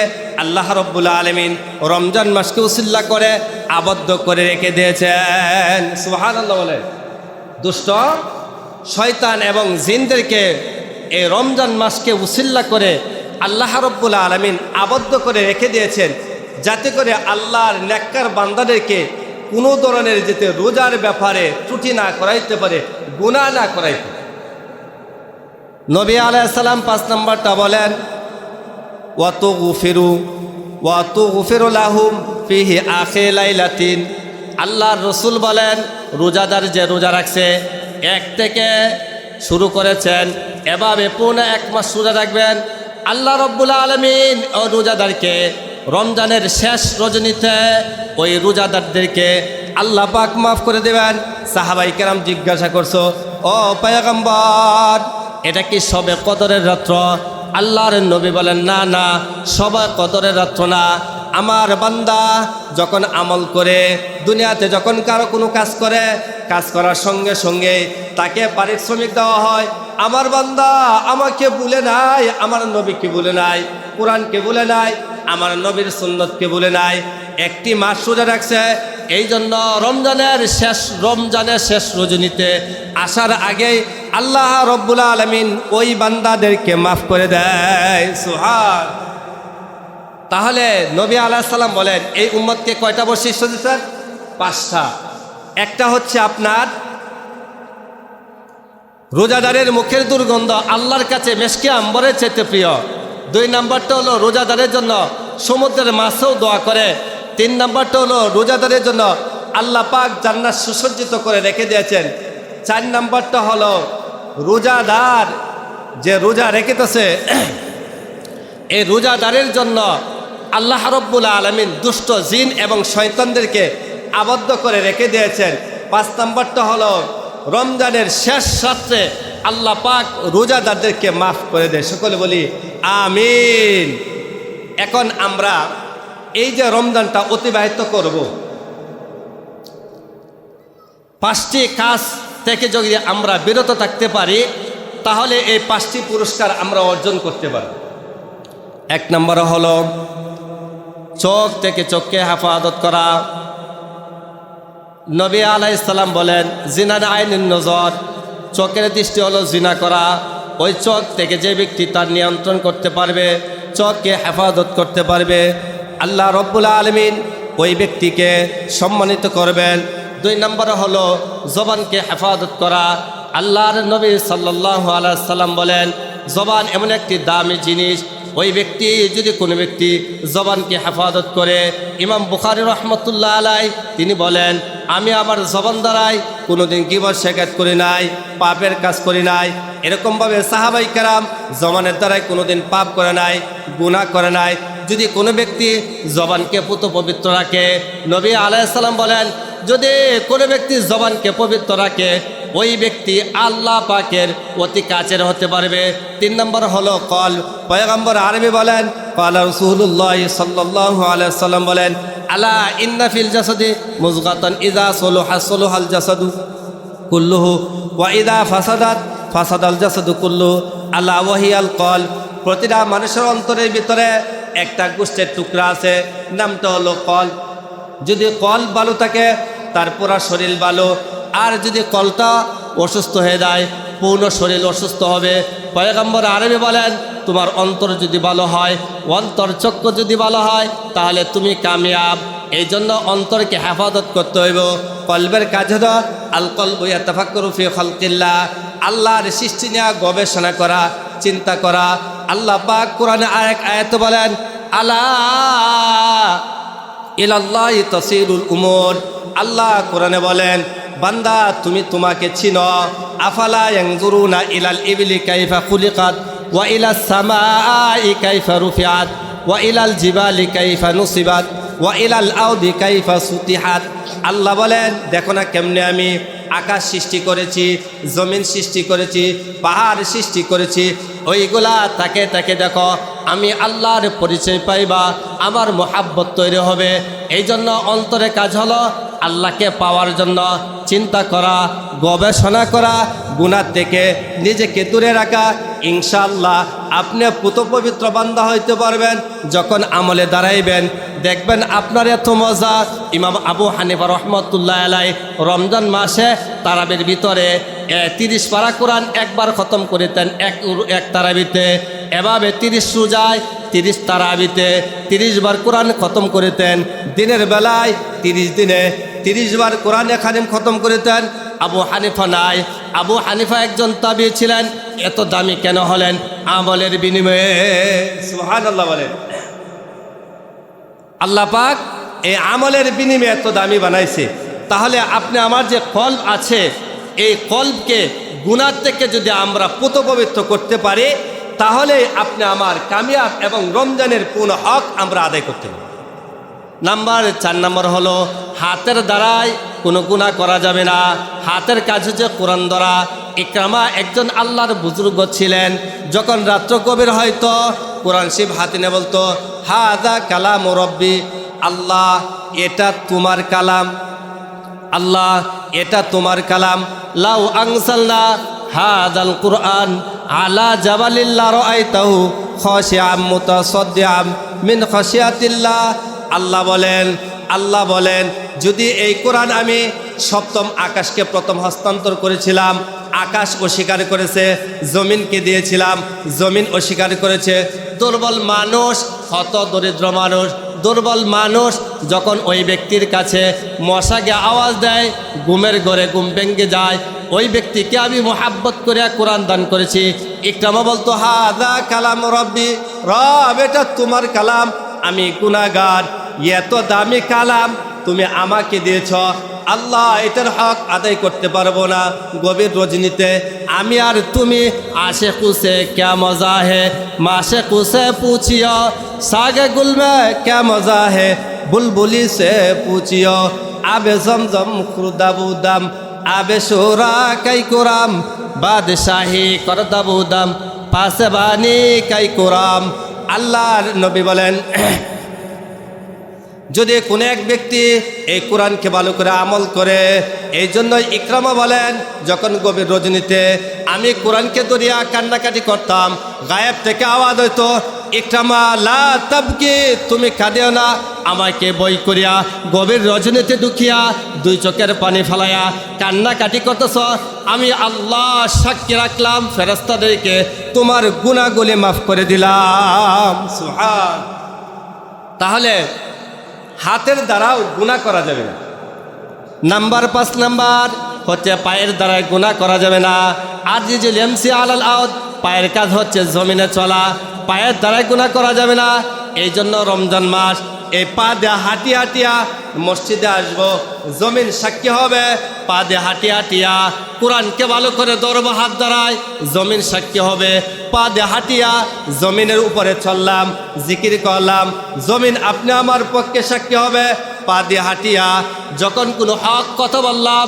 আল্লাহ রাব্বুল আলামিন রমজান মাসকে উসিল্লা করে আবদ্ধ করে রেখে দিয়েছেন। সুবহানাল্লাহ বলেন। দুষ্ট শয়তান এবং জিনদেরকে এই রমজান মাসকে উসিল্লা করে আল্লাহ রাব্বুল আলামিন আবদ্ধ করে রেখে দিয়েছেন, যাতে করে আল্লাহর নেককার বান্দাদেরকে কোনো ধরনের যেতে রোজার ব্যাপারে ত্রুটি না করাইতে পারে, গুনাহ না করাইতে। নবী আলাইহিস সালাম ৫ নম্বরটা বলেন ওয়া তুগফিরু লাহুম ফিহি আখির লাইলাতিন। আল্লাহর রাসূল বলেন রোজাদার যে রোজা রাখছে, এক থেকে শুরু করেছেন এভাবে পুরো 1 মাস রোজা রাখবেন, আল্লাহ রাব্বুল আলামিন ও রোজাদারকে রমজানের শেষ রজনীতে ওই রোজাদারদেরকে আল্লাহ পাক মাফ করে দেবেন। সাহাবাই কেরাম জিজ্ঞাসা করছো ও পয়গম্বর, এটা কি সবে কদরের রাত্র? আল্লাহর নবী বলেন না না, সবে কদরের রাত্র না। আমার বান্দা যখন আমল করে দুনিয়াতে যখন কারো কোনো কাজ করে, কাজ করার সঙ্গে সঙ্গে তাকে পারিশ্রমিক দেওয়া হয়। আমার বান্দা আমাকে ভুলে নাই, আমার নবীকে ভুলে নাই, কোরআনকে ভুলে নাই, আমার নবীর সুন্নতকে ভুলে নাই, একটি মাস রোজা রাখছে। এই জন্য রমজানের শেষ রজনীতে আসার আগেই আল্লাহ রাব্বুল আলামিন ওই বান্দাদেরকে মাফ করে দেয়। সুবহান। তাহলে নবী আলাইহিস সালাম বলেন এই উম্মতকে কয়টা বৈশিষ্ট্য দিয়েছেন? 5টা। একটা হচ্ছে আপনার রোজাদারের মুখের দুর্গন্ধ আল্লাহর কাছে মেশকে আম্বরের চাইতে প্রিয়। 2 নম্বরটা হলো রোজাদারের জন্য সমুদ্রের মাছেও দোয়া করে। 3 নম্বরটা হলো রোজাদারের জন্য আল্লাহ পাক জান্নাত সুসজ্জিত করে রেখে দিয়েছেন। 4 নম্বরটা হলো রোজাদার যে রোজা রেখেতেছে এই রোজাদারের জন্য আল্লাহ রাব্বুল আলামিন দুষ্ট জিন এবং শয়তানদেরকে আবদ্ধ করে রেখে দিয়েছেন। 5 নম্বরটা হলো রমজানের শেষ রাত্রে আল্লাহ পাক রোজাদারদেরকে মাফ করে দেয়। সকলে বলি আমিন। এখন আমরা এই যে রমজানটা অতিবাহিত করব, 5টি কাজ থেকে যদি আমরা বিরত থাকতে পারি তাহলে এই 5টি পুরস্কার আমরা অর্জন করতে পারি। 1 নম্বর হলো চোখ থেকে চোখকে হেফাজত করা। নবী আলাইহিস সালাম বলেন জিনার আইনুন নজর, চোখের দৃষ্টি হলো জিনা করা। ওই চোখ থেকে যে ব্যক্তি তার নিয়ন্ত্রণ করতে পারবে, চোখকে হেফাজত করতে পারবে, আল্লাহ রাব্বুল আলামিন ওই ব্যক্তিকে সম্মানিত করবেন। 2 নম্বর হলো জবানকে হেফাজত করা। আল্লাহর নবী সাল্লাল্লাহু আলাইহি সাল্লাম বলেন জবান এমন একটি দামি জিনিস, ওই ব্যক্তি যদি কোনো ব্যক্তি জবানকে হেফাজত করে, ইমাম বুখারী রহমতুল্লাহ আলাই তিনি বলেন আমি আমার জবান দ্বারাই কোনোদিন গীবত শেখাত করি নাই, পাপের কাজ করি নাই। এরকমভাবে সাহাবাই কেরাম জবানের দ্বারাই কোনোদিন পাপ করে নাই, গুনাহ করে নাই। যদি কোনো ব্যক্তি জবানকে পুত পবিত্র রাখে, নবী আলাইহিস সালাম বলেন যদি কোনো ব্যক্তি জবানকে পবিত্র রাখে ওই ব্যক্তি আল্লাহ পাকের অতি কাছের হতে পারবে। 3 নম্বর হলো কল। পয়গম্বর আরবি বলেন ক্বালা রাসূলুল্লাহ সাল্লাল্লাহু আলাইহি সাল্লাম বলেন আলা ইন্না ফিল জাসাদি মুযগাতান ইযা সালাহা সালাহাল জাসাদু কুল্লুহু ওয়া ইযা ফাসাদাত ফাসাদাল জাসাদু কুল্লু আলা ওয়াহিয়াল কল। প্রতিটা মানুষের অন্তরের ভিতরে একটা গোষ্ঠের টুকরা আছে, নামটা হলো কল। যদি কল ভালো থাকে তার পুরা শরীর ভালো, আর যদি কলটা অসুস্থ হয়ে যায় পূর্ণ শরীর অসুস্থ হবে। পয়গম্বর আরবি বলেন, তোমার অন্তর যদি ভালো হয়, অন্তর চক্ষু যদি ভালো হয়, তাহলে তুমি কামিয়াব। এই জন্য অন্তরকে হেফাজত করতে হইব। কলবের কাজ হলো আল কলবু ইয়াতাফাক্কারু ফি খালকিল্লাহ, আল্লাহর সৃষ্টি নিয়ে গবেষণা করা, চিন্তা করা। আল্লাহ পাক কোরআনে আরেক আয়াতে বলেন, আলা ইলাল্লাহি তাসিরুল উমুর। আল্লাহ কোরআনে বলেন, বান্দা তুমি তোমাকে চিনো। আফালা ইয়ানজুরুনা ইলাল ইবলি কাইফা খুলিকাত ওয়া ইলাস সামাই কাইফা রুফিআত ওয়া ইলাল জিবালি কাইফা নুসিবাত ওয়া ইলাল আরদি কাইফা সুতিহাত। আল্লাহ বলেন, দেখো না কেমনে আমি আকাশ সৃষ্টি করেছি, জমিন সৃষ্টি করেছি, পাহাড় সৃষ্টি করেছি। ওইগুলা তাকে তাকে দেখো, আমি আল্লাহর পরিচয় পাইবা, আমার মোহাব্বত তৈরি হবে। এই জন্য অন্তরে কাজ হলো আল্লাহকে পাওয়ার জন্য চিন্তা করা, গবেষণা করা, গুনাহ থেকে নিজেকে দূরে রাখা। ইনশাআল্লাহ আপনি পুত পবিত্র বান্দা হইতে পারবেন যখন আমলে দাঁড়াইবেন। দেখবেন আপনার এত মজা। ইমাম আবু হানিফা রহমতুল্লাহ আলাই রমজান মাসে তারাবির ভিতরে 30 পারা কোরআন একবার খতম করিতেন এক তারাবিতে। এভাবে 30 রোজায় 30 তারাবিতে 30 বার কোরআন খতম করিতেন। দিনের বেলায় 30 দিনে 30 বার কোরআন খানিম খতম করিতেন। আবু হানিফা নাই। আবু হানিফা একজন তাবী ছিলেন। এত দামি কেন হলেন? আমলের বিনিময়ে। সুবহানাল্লাহ বলেন। আল্লাহ পাক এই আমলের বিনিময়ে এত দামি বানাইছে। তাহলে আপনি আমার যে কলব আছে, এই কলবকে গুনাহ থেকে যদি আমরা পুত পবিত্র করতে পারি, তাহলে আপনি আমার কামিয়াব এবং রমজানের পূর্ণ হক আমরা আদায় করতে পারি। নাম্বার 4 নম্বর হলো হাতের দ্বারাই কোনো গুনাহ করা যাবে না। হাতের কাজ হচ্ছে কোরআন ধরা। ইকরামা একজন আল্লাহর বুজুর্গ ছিলেন। যখন রাত্র গভীর হয়তো কোরআন শরীফ হাতে নিয়ে বলতো, হাযা কালামু রব্বি, আল্লাহ এটা তোমার কালাম, আল্লাহ এটা তোমার কালাম। লাউ আনসালনা হাযাল কুরআন আলা জাবালিল লারাআইতাহু খাশিআম মুতাসাদ্দিআম মিন খাশিয়াতিল্লাহ। আল্লাহ বলেন, যদি এই কোরআন আমি সপ্তম আকাশকে প্রথম হস্তান্তর করেছিলাম, আকাশ অস্বীকার করেছে। জমিনকে দিয়েছিলাম, জমিন অস্বীকার করেছে। দুর্বল মানুষ, হত দরিদ্র মানুষ, দুর্বল মানুষ যখন ওই ব্যক্তির কাছে মশাকে আওয়াজ দেয়, ঘুমের ঘরে ঘুম ভেঙে যায়, ওই ব্যক্তিকে আমি মোহাব্বত করে কোরআন দান করেছি। ইকরামা বলতো, হাযা কালাম রব্বি, রব এটা তোমার কালাম, আমি গুনাহগার, এত দামি কালাম তুমি আমাকে দিয়েছ, আল্লাহ এটার হক আদায় করতে পারবো না। গভীর রজনীতে আমি আর তুমি আশে কুসে ক্যা মজা হে, মাশে কুসে পুছিও, সাগে গুলমে ক্যা মজা হে, বুলবুলি সে পুছিও, আবে জমজম খুরদাবুদাম, আবে সোরা কাই কোরাম, বাদশাহী করদাবুদাম, পাসবানি কাই কোরাম। আল্লাহর নবী বলেন, যদি কোনো এক ব্যক্তি এই কোরআনকে ভালো করে আমল করে, এই জন্য ইকরামা বলেন, যখন গভীর রজনীতে আমি কোরআনকে ধরিয়া কান্নাকাটি করতাম, গায়েব থেকে আওয়াজ হইতো, ইকরামা লা তাবকি, তুমি কাঁদিও না। আমাকে বই করিয়া গভীর রজনীতে ঢুকিয়া 2 চোখের পানি ফেলাইয়া কান্নাকাটি করতেছ। আমি আল্লাহ সাক্ষী রাখলাম, ফেরেশতাদেরকে তোমার গুনাহগুলি মাফ করে দিলাম। সুবহান। তাহলে হাতের দ্বারাও গুনাহ করা যাবে না। নাম্বার 5 নাম্বার হচ্ছে পায়ের দ্বারাই গুনাহ করা যাবে না। আজিজুল ইয়ামসি আলাল আউদ, পায়ের কাজ হচ্ছে জমিনে চলা, পায়ের দ্বারাই গুনাহ করা যাবে না। এই জন্য রমজান মাস এই পা দিয়ে হাঁটিয়া হাঁটিয়া মসজিদে আসবো, জমিন সাক্ষী হবে। পা দিয়ে হাঁটিয়া হাঁটিয়া কোরআনকে ভালো করে ধরবো, হাত দ্বারায় জমিন সাক্ষী হবে। পা দিয়ে হাঁটিয়া জমিনের উপরে চললাম, জিকির করলাম, জমিন আপনি আমার পক্ষে সাক্ষী হবে। পা দিয়ে হাঁটিয়া যখন কোনো হক কথা বললাম,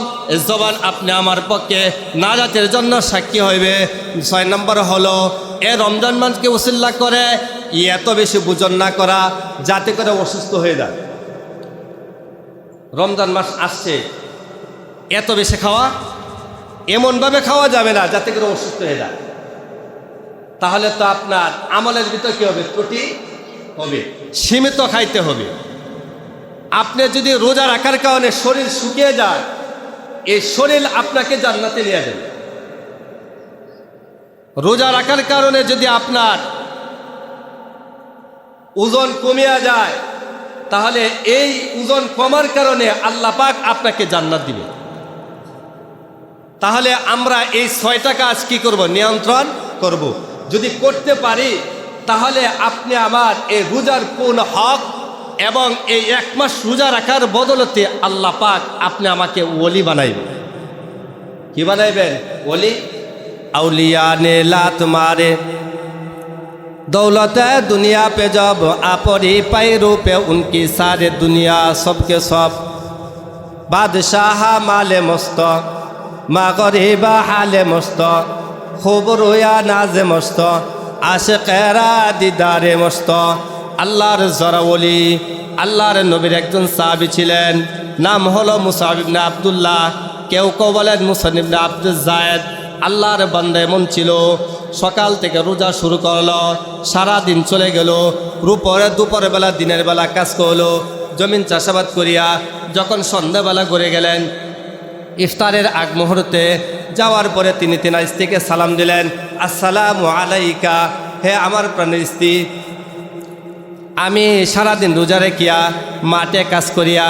জবান আপনি আমার পক্ষে নাজাতের জন্য সাক্ষী হইবে। 6 নম্বর হলো এ রমজান মাসকে উসিল্লা করে এত বেশি বুঝন না করা, যাতে করে অসুস্থ হয়ে যায়। রমজান মাস আসছে, এত বেশি খাওয়া এমনভাবে খাওয়া যাবে না যাতে করে অসুস্থ হয়ে যায়, তাহলে তো আপনার আমলের ভিতর কি হবে? ত্রুটি হবে। সীমিত খাইতে হবে। আপনি যদি রোজা রাখার কারণে শরীর শুকিয়ে যায়, এই শরীর আপনাকে জান্নাতে নিয়ে যাবে। রোজা রাখার কারণে যদি আপনার ওজন কমিয়া যায়, তাহলে এই ওজন কমার কারণে আল্লাহ পাক আপনাকে জান্নাত দিবে। তাহলে আমরা এই 6টা কাজ কি করব? নিয়ন্ত্রণ করব। যদি করতে পারি তাহলে আপনি আমার এই রোজার পূর্ণ হক এবং এই 1 মাস রোজা রাখার বদলতে আল্লাহ পাক আপনি আমাকে ওলি বানাইবেন। কি বানাইবেন? ওলি। আউলিয়া ने लात मारे दौलत दुनिया पे जब आपरी पैरों पे उनकी सारे दुनिया सबके सब बादशाह माले मस्त मा गरीबा हाले मस्त खूब रोया नाजे मस्त आशिकेरा दीदारे मस्त। আল্লাহর যারা ওলি, আল্লাহর নবীর একজন সাহাবী ছিলেন, নাম হলো মুসাব ইবনে আব্দুল্লাহ, কেউ কেউ বলেন মুসা ইবনে আব্দুল জায়েদ। আল্লাহর বান্দা এমন ছিল, সকাল থেকে রোজা শুরু করলো, সারা দিন চলে গেল, দুপুরের বেলা দিনের বেলা কাজ করলো, জমিন চাষাবাদ করিয়া যখন সন্ধ্যাবেলা ঘুরে গেলেন, ইফতারের আগ মুহূর্তে যাওয়ার পরে তিনি তেনার স্ত্রীকে সালাম দিলেন, আসসালামু আলাইকা, হে আমার প্রাণের স্ত্রী, আমি সারাদিন রোজা রেখিয়া মাঠে কাজ করিয়া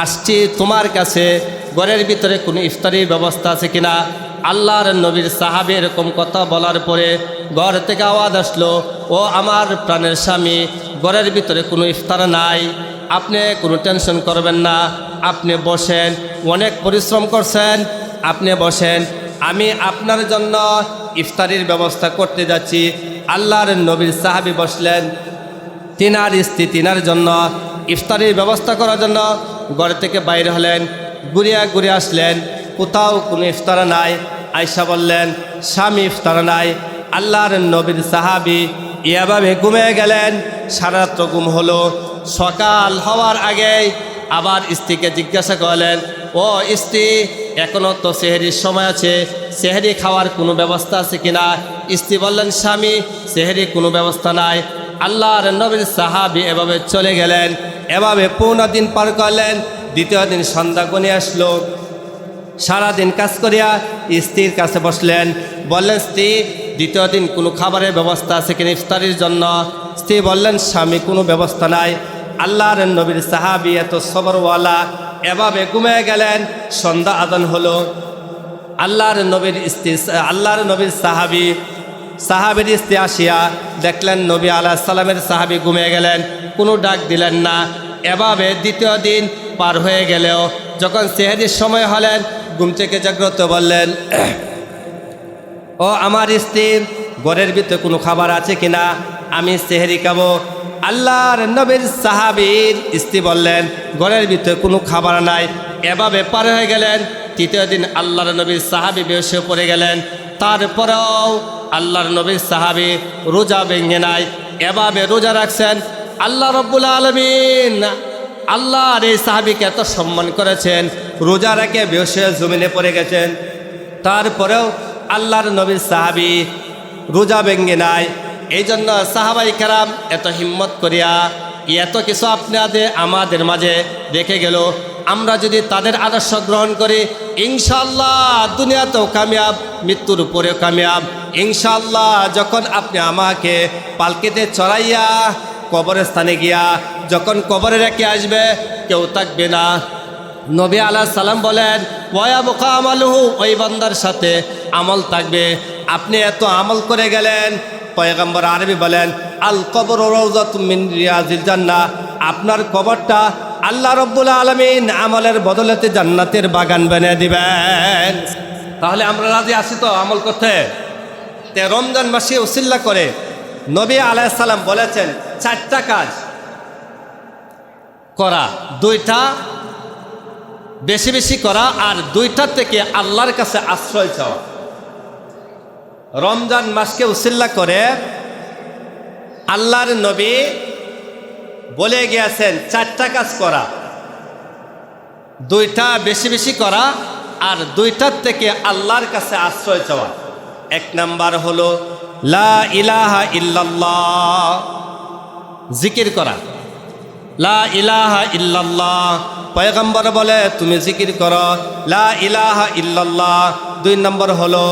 আসছি তোমার কাছে, ঘরের ভিতরে কোনো ইফতারির ব্যবস্থা আছে কিনা? আল্লাহর নবীর সাহাবী এরকম কথা বলার পরে ঘর থেকে আওয়াজ আসলো, ও আমার প্রাণের স্বামী, ঘরের ভিতরে কোনো ইফতার নাই, আপনি কোনো টেনশন করবেন না, আপনি বসেন, অনেক পরিশ্রম করছেন, আপনি বসেন, আমি আপনার জন্য ইফতারির ব্যবস্থা করতে যাচ্ছি। আল্লাহর নবীর সাহাবী বসলেন, তিনার স্ত্রী তিনার জন্য ইফতারির ব্যবস্থা করার জন্য ঘর থেকে বাইরে হলেন, ঘুরে আসলেন, কোথাও কোনো ইফতার নাই। আয়েশা বললেন, স্বামী ইফতার নাই। আল্লাহর নবীর সাহাবী এভাবে ঘুমিয়ে গেলেন, সারা রাত্র ঘুম হলো। সকাল হওয়ার আগেই আবার স্ত্রীকে জিজ্ঞাসা করলেন, ও স্ত্রী, এখনো তো সেহরির সময় আছে, সেহরি খাওয়ার কোনো ব্যবস্থা আছে কিনা? স্ত্রী বললেন, স্বামী, সেহরি কোনো ব্যবস্থা নাই। আল্লাহর নবীর সাহাবী এভাবে চলে গেলেন, এভাবে 15 দিন পার করলেন। দ্বিতীয় দিন সন্ধ্যা গনে আসলো, সারাদিন কাজ করিয়া স্ত্রীর কাছে বসলেন, বললেন, স্ত্রী, দ্বিতীয় দিন কোনো খাবারের ব্যবস্থা আছে কিনা ইফতারির জন্য? স্ত্রী বললেন, স্বামী, কোনো ব্যবস্থা নাই। আল্লাহর নবীর সাহাবী এত সবরওয়ালা, এভাবে ঘুমিয়ে গেলেন। সন্ধ্যা আদান হলো। আল্লাহর নবীর সাহাবীর স্ত্রী আসিয়া দেখলেন নবী আলাইহিস সালামের সাহাবী ঘুমিয়ে গেলেন, কোনো ডাক দিলেন না। এভাবে দ্বিতীয় দিন পার হয়ে গেলেও যখন সেহরির সময় হলেন, ঘুম থেকে জাগ্রত বললেন, ও আমার স্ত্রী, ঘরের ভিতরে কোনো খাবার আছে কিনা? আমি সেহরি খাবো। আল্লাহর নবীর সাহাবীর স্ত্রী বললেন, ঘরের ভিতরে কোনো খাবার নাই। এভাবে পার হয়ে গেলেন। তৃতীয় দিন আল্লাহর নবীর সাহাবী বেহুশ হয়ে পড়ে গেলেন। তারপরেও আল্লাহর নবীর সাহাবী রোজা ভেঙে নাই, এভাবে রোজা রাখছেন। আল্লাহ রব্বুল আলামিন আল্লাহর এই সাহাবীকে এত সম্মান করেছেন, রোজা রেখে বেহুশ হয়ে জমিনে পড়ে গেছেন। তারপরেও আল্লাহর নবীর সাহাবী রোজা ভেঙে নাই। এই জন্য সাহাবাই কেরাম এত হিম্মত করিয়া এত কিছু আপনাদের আমাদের মাঝে রেখে গেল। আমরা যদি তাদের আদর্শ গ্রহণ করি, ইনশাআল্লাহ দুনিয়াতেও কামিয়াব, মৃত্যুর উপরেও কামিয়াব। ইনশাআল্লাহ যখন আপনি আমাকে পালকিতে চড়াইয়া কবরের স্থানে গিয়া যখন কবরে রেখে আসবে, কেউ থাকবে না। নবী আলাইহিস সালাম বলেন, ওয়া বুকা আমালুহু, ওই বান্দার সাথে আমল থাকবে। আপনি এত আমল করে গেলেন। পয়গম্বর আরবি বলেন, আল কবর রাউযাতুম মিন রিয়াজিল জান্নাহ, আপনার কবরটা আল্লাহ রব্বুল আলামিন আমলের বদলেতে জান্নাতের বাগান বানিয়ে দিবেন। তাহলে আমরা রাজি আছি তো আমল করতে? তে রমজান মাসে উসিল্লা করে নবী আলাইহিস সালাম বলেছেন 4টা কাজ করা, 2টা বেশি বেশি করা, আর 2টা থেকে আল্লাহর কাছে আশ্রয় চাওয়া। রমজান মাসকে উসিল্লা করে আল্লাহর নবী বলে গিয়েছেন 4টা কাজ করা, 2টা বেশি বেশি করা, আর দুইটার থেকে আল্লাহর কাছে আশ্রয় চাওয়া। এক নাম্বার হলো লা ইলাহা ইল্লাল্লাহ, জিকির করা। লা ইলাহা ইল্লাল্লাহ, পয়গম্বর বলে তুমি জিকির করো লা ইলাহা ইল্লাল্লাহ। দুই নম্বর হলো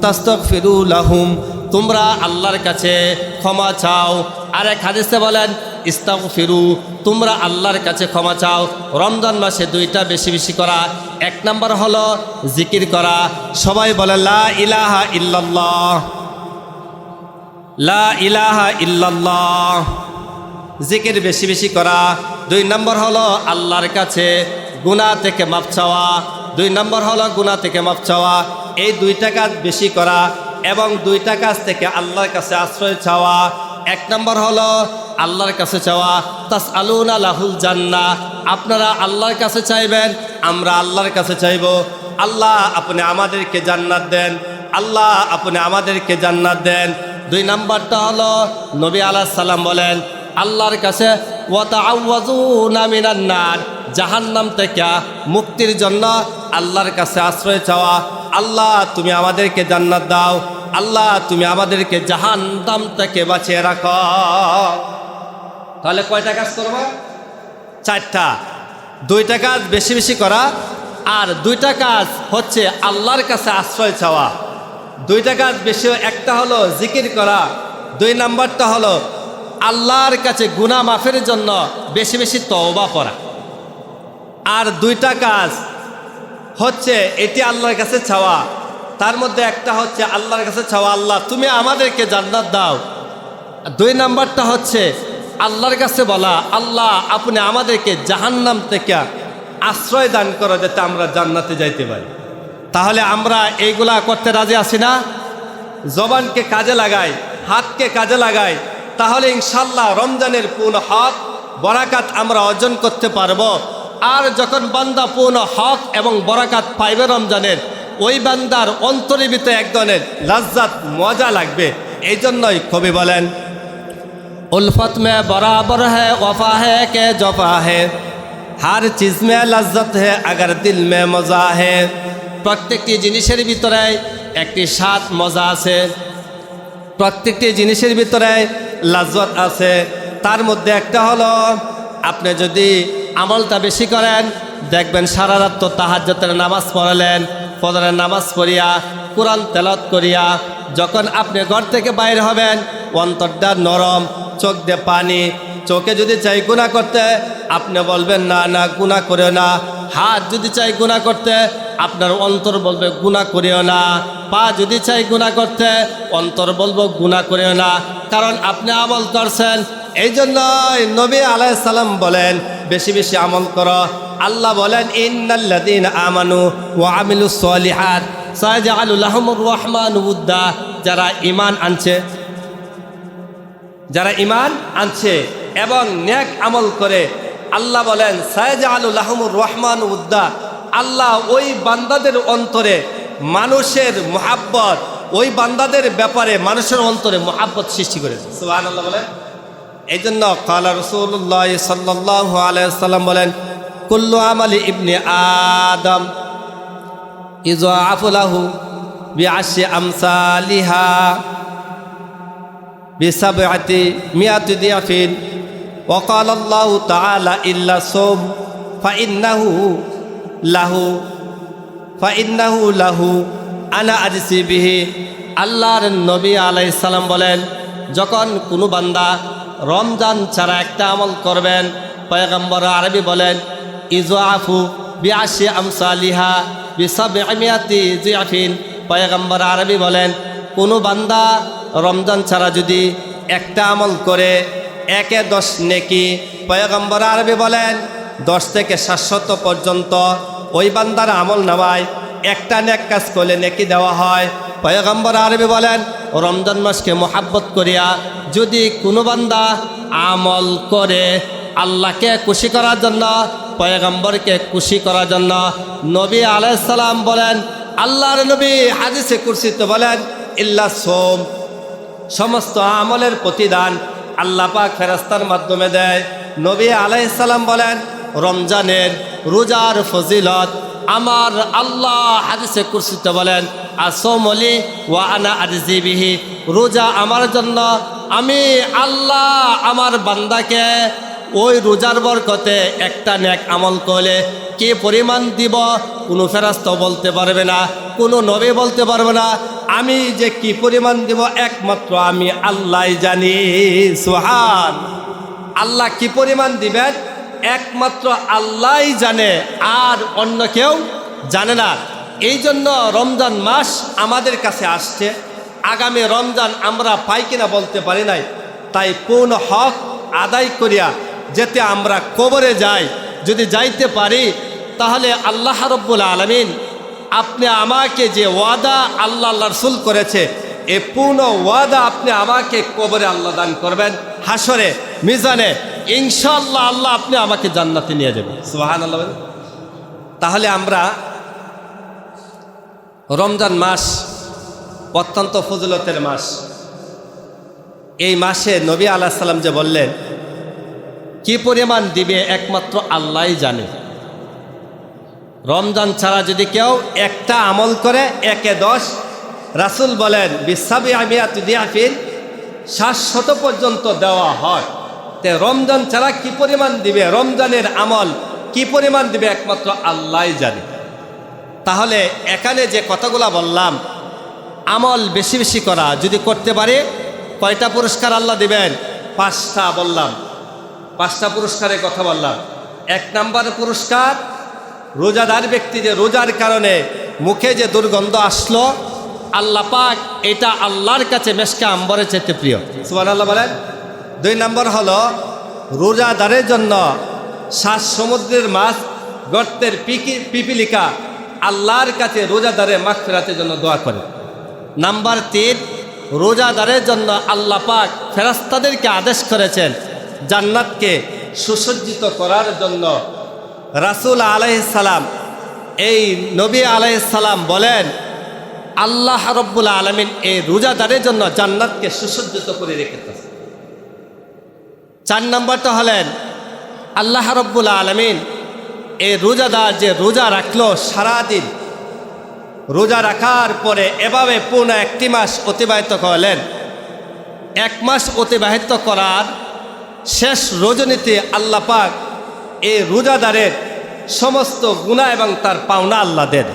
তাস্তাগফিরু লাহুম, তোমরা আল্লাহর কাছে ক্ষমা চাও। আরেক হাদিসে বলেন ইস্তাগফিরু, তোমরা আল্লাহর কাছে ক্ষমা চাও। রমজান মাসে দুইটা বেশি বেশি করা। এক নম্বর হলো জিকির করা। সবাই বলে লা ইলাহা ইল্লাল্লাহ, লা ইলাহা ইল্লাল্লাহ, জিকির বেশি বেশি করা। দুই নম্বর হলো আল্লাহর কাছে গুনাহ থেকে মাফ চাওয়া। দুই নম্বর হলো গুনাহ থেকে মাফ চাওয়া। এই দুইটা কাজ বেশি করা এবং দুইটা কাজ থেকে আল্লাহর কাছে আশ্রয় চাওয়া। এক নম্বর হলো আল্লাহর কাছে চাওয়া, তাসআলুনা লাহুল জান্নাহ, আপনারা আল্লাহর কাছে চাইবেন, আমরা আল্লাহর কাছে চাইব। আল্লাহ আপনি আমাদেরকে জান্নাত দেন, আল্লাহ আপনি আমাদেরকে জান্নাত দেন। দুই নম্বরটা হলো নবী আলাইহিস সালাম বলেন আল্লাহর কাছে ওয়া তাআওয়াযুনা মিনান নার, জাহান্নাম থেকে মুক্তির জন্য আল্লাহর কাছে আশ্রয় চাওয়া। আল্লাহ তুমি আমাদেরকে জান্নাত দাও, আল্লাহ তুমি আমাদেরকে জাহান্নাম থেকে বাঁচিয়ে রাখো। তাহলে কয়টা কাজ করবো? চারটা। দুইটা কাজ বেশি বেশি করা আর দুইটা কাজ হচ্ছে আল্লাহর কাছে আশ্রয় চাওয়া। দুইটা কাজ বেশি, একটা হলো জিকির করা, দুই নাম্বারটা হলো আল্লাহর কাছে গুনাহ মাফের জন্য বেশি বেশি তওবা করা। আর দুইটা কাজ হচ্ছে এটি আল্লাহর কাছে চাওয়া। তার মধ্যে একটা হচ্ছে আল্লাহর কাছে চাওয়া আল্লাহ তুমি আমাদেরকে জান্নাত দাও। দুই নাম্বারটা হচ্ছে আল্লাহর কাছে বলা আল্লাহ আপনি আমাদেরকে জাহান্নাম থেকে আশ্রয় দান করো যাতে আমরা জান্নাতে যাইতে পারি। তাহলে আমরা এইগুলা করতে রাজি আছি না? জবানকে কাজে লাগাই, হাতকে কাজে লাগাই, তাহলে ইনশাল্লাহ রমজানের পূর্ণ হক বরাকাত আমরা অর্জন করতে পারবো। আর যখন বান্দা পূর্ণ হক এবং বরাকাত পাইবে রমজানের, ওই বান্দার অন্তরের ভিতরে এক ধরনের লজ্জাত মজা লাগবে। এই জন্যই কবি বলেন উলফত মে বরাবর হ্যায় ওফা হ্যায় কে জফা হ্যায়, হার চিজ মে লজ্জত হ্যায় আগার দিল মে মজা হ্যায়। প্রত্যেকটি জিনিসের ভিতরে একটি স্বাদ মজা আছে, প্রত্যেকটি জিনিসের ভিতরে লজ্জত আছে। তার মধ্যে একটা হলো আপনি যদি আমলটা বেশি করেন দেখবেন সারা রাত তো তাহাজ্জুদের নামাজ পড়লেন, ফজরের নামাজ পড়িয়া কোরআন তেলাওয়াত করিয়া যখন আপনি ঘর থেকে বাইর হবেন অন্তরটা নরম, চোখ দিয়ে পানি। চোখে যদি চাই গুনাহ করতে আপনি বলবেন না না গুনাহ করিও না। হাত যদি চাই গুনাহ করতে আপনার অন্তর বলবে গুনাহ করিও না। পা যদি চাই গুনাহ করতে অন্তর বলবো গুনাহ করিও না, কারণ আপনি আমল করছেন। এই জন্যই নবী আলাইহিস সালাম বলেন বেশি বেশি আমল করো। আল্লাহ বলেন ইন্নাল্লাযীনা আমানু ওয়া আমিলুস সলিহাত সায়াজআলু লাহুমুর রহমানু উদ্দা, যারা ঈমান আনছে, যারা ঈমান আনছে এবং নেক আমল করে, আল্লাহ বলেন সায়াজআলু লাহুমুর রহমানু উদ্দা, আল্লাহ ওই বান্দাদের অন্তরে মানুষের মুহাব্বত, ওই বান্দাদের ব্যাপারে মানুষের অন্তরে মুহাব্বত সৃষ্টি করেছে। সুবহানাল্লাহ বলেন। এই জন্য কালা রাসূলুল্লাহ সাল্লাল্লাহু আলাইহি ওয়াসাল্লাম বলেন কুল্লু আমালি ইবনে আদম ইযআফু লাহু বিআশরি আমসালিহা বিসাবআতি মিআতি দিয়াফিন ওয়া ক্বালা আল্লাহু তাআলা ইল্লা সাওম ফাইন্নাহু লাহু আনা আজসি বিহি। আল্লাহর নবী আলাইহিস সালাম বলেন যখন কোনো বান্দা রমজান ছাড়া একটা আমল করবেন, পয়গম্বর আরবি বলেন ইযআফু বিআশরি আমসালিহা বিসাবআমিয়াতি জিআফিন। পয়গম্বর আরবি বলেন কোনো বান্দা রমজান ছাড়া যদি একটা আমল করে 1-10 নেকি। পয়গম্বর আরবি বলেন 10 থেকে 700 পর্যন্ত ওই বান্দার আমল নামায় একটা নেক কাজ করলে নেকি দেওয়া হয়। পয়গম্বর আরবি বলেন রমজান মাসকে মোহাব্বত করিয়া যদি কোনো বান্দা আমল করে আল্লাহকে খুশি করার জন্য, পয়গম্বরকে খুশি করার জন্য, নবী আলাইহিস সালাম বলেন, আল্লাহর নবী হাদিসে কুরসিতে বলেন ইল্লা সোম, সমস্ত আমলের প্রতিদান আল্লাহ পাক ফেরেশতার মাধ্যমে দেয়। নবী আলাইহিস সালাম বলেন রমজানের রোজার ফজিলত আমার আল্লাহ হাদিসে কুরসিতে বলেন, আসৌমলি ওয়া আনা আজজি বিহি, রোজা আমার জন্য, আমি আল্লাহ আমার বান্দাকে ওই রোজার বরকতে একটা নেক আমল করলে কি পরিমাণ দিব কোনো ফেরেশতা বলতে পারবে না, কোনো নবী বলতে পারবে না। আমি যে কি পরিমাণ দিব একমাত্র আমি আল্লাহই জানি। সুবহান আল্লাহ কি পরিমাণ দিবেন একমাত্র আল্লাহই জানে, আর অন্য কেউ জানে না। এই জন্য রমজান মাস আমাদের কাছে আসছে, আগামী রমজান আমরা পাই কিনা বলতে পারি নাই, তাই পূর্ণ হক আদায় করিয়া যেতে আমরা কবরে যাই। যদি যাইতে পারি তাহলে আল্লাহ রাব্বুল আলামিন আপনি আমাকে যে ওয়াদা আল্লাহ রাসূল করেছে, এ পূর্ণ ওয়াদা আপনি আমাকে কবরে আল্লাহ দান করবেন, হাসরে মিজানে ইনশাআল্লাহ আল্লাহ আপনি আমাকে জান্নাতে নিয়ে যাবেন। সুবহানাল্লাহ। তাহলে আমরা রমজান মাস অত্যন্ত ফজিলতের মাস। এই মাসে নবী আলাইহিস সালাম যে বললেন কি পরিমাণ দিবে একমাত্র আল্লাহই জানে। রমজান ছাড়া যদি কেউ একটা আমল করে 1-10, রাসূল বলেন বিসাবি আমিয়াতি দিয়াফিন, 700 পর্যন্ত দেওয়া হয়। তে রমজান ছাড়া কি পরিমাণ দিবে, রমজানের আমল কি পরিমাণ দিবে একমাত্র আল্লাহই জানে। তাহলে এখানে যে কথাগুলো বললাম, আমল বেশি বেশি করা যদি করতে পারে কয়টা পুরস্কার আল্লাহ দিবেন? 5টা বললাম, 5টা পুরস্কারের কথা বললাম। 1 নম্বর পুরস্কার, রোজাদার ব্যক্তি যে রোজার কারণে মুখে যে দুর্গন্ধ আসলো, আল্লাহ পাক এটা আল্লাহর কাছে মেশকে আম্বরের চাইতে প্রিয়। সুবহানাল্লাহ বলেন। 2 নম্বর হলো রোজাদারের জন্য 7 সমুদ্রের মাছ গর্তের পিপিলিকা আল্লাহর কাছে রোজাদারের মাগফিরাতের জন্য দোয়া করে। নাম্বার 3, রোজাদারের জন্য আল্লাহ পাক ফেরেশতাদেরকে আদেশ করেছেন জান্নাতকে সুসজ্জিত করার জন্য। রাসূল আলাইহিস সালাম, এই নবী আলাইহিস সালাম বলেন আল্লাহ রাব্বুল আলামিন এই রোজাদারের জন্য জান্নাতকে সুসজ্জিত করে রেখেছেন। 4 নম্বরটা হলেন আল্লাহ রাব্বুল আলামিন এই রোজাদার যে রোজা রাখলো সারাদিন, রোজা রাখার পরে এভাবে পূর্ণ 1 মাস অতিবাহিত করলেন। 1 মাস অতিবাহিত করার শেষ রজনীতে আল্লাহ পাক এই রোজাদারের সমস্ত গুনাহ এবং তার পাওনা আল্লাহ দেন।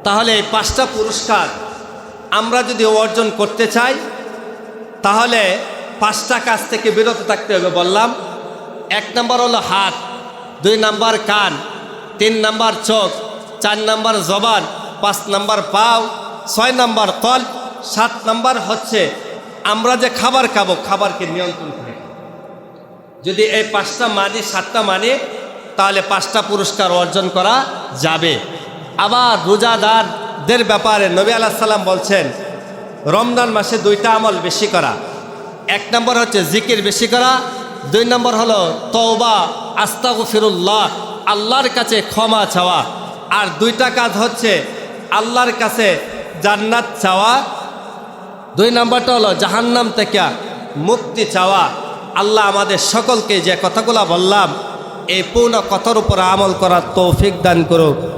তাহলে এই 5টা পুরস্কার আমরা যদি অর্জন করতে চাই তাহলে 5টা কাজ থেকে বিরত থাকতে হবে। বললাম 1 নম্বর হলো হাত, 2 নম্বর কান, 3 নম্বর চোখ, 4 নম্বর জবান, 5 নম্বর পাও, 6 নম্বর কল, 7 নম্বর হচ্ছে আমরা যে খাবার খাবো খাবারকে নিয়ন্ত্রণ করে। যদি এই 5টা মানি 7টা মানি তাহলে 5টা পুরস্কার অর্জন করা যাবে। আবার রোজাদারদের ব্যাপারে নবী আলাইহিস সালাম বলছেন রমজান মাসে 2টা আমল বেশি করা। 1 নম্বর হচ্ছে জিকির বেশি করা, 2 নম্বর হলো তওবা আস্তাগফিরুল্লাহ, আল্লাহর কাছে ক্ষমা চাওয়া। আর 2টা কাজ হচ্ছে আল্লাহর কাছে জান্নাত চাওয়া, 2 নম্বরটা হলো জাহান্নাম থেকে মুক্তি চাওয়া। আল্লাহ আমাদের সকলকে যে কথাগুলো বললাম এই পূর্ণ কথার উপর আমল করার তৌফিক দান করুক।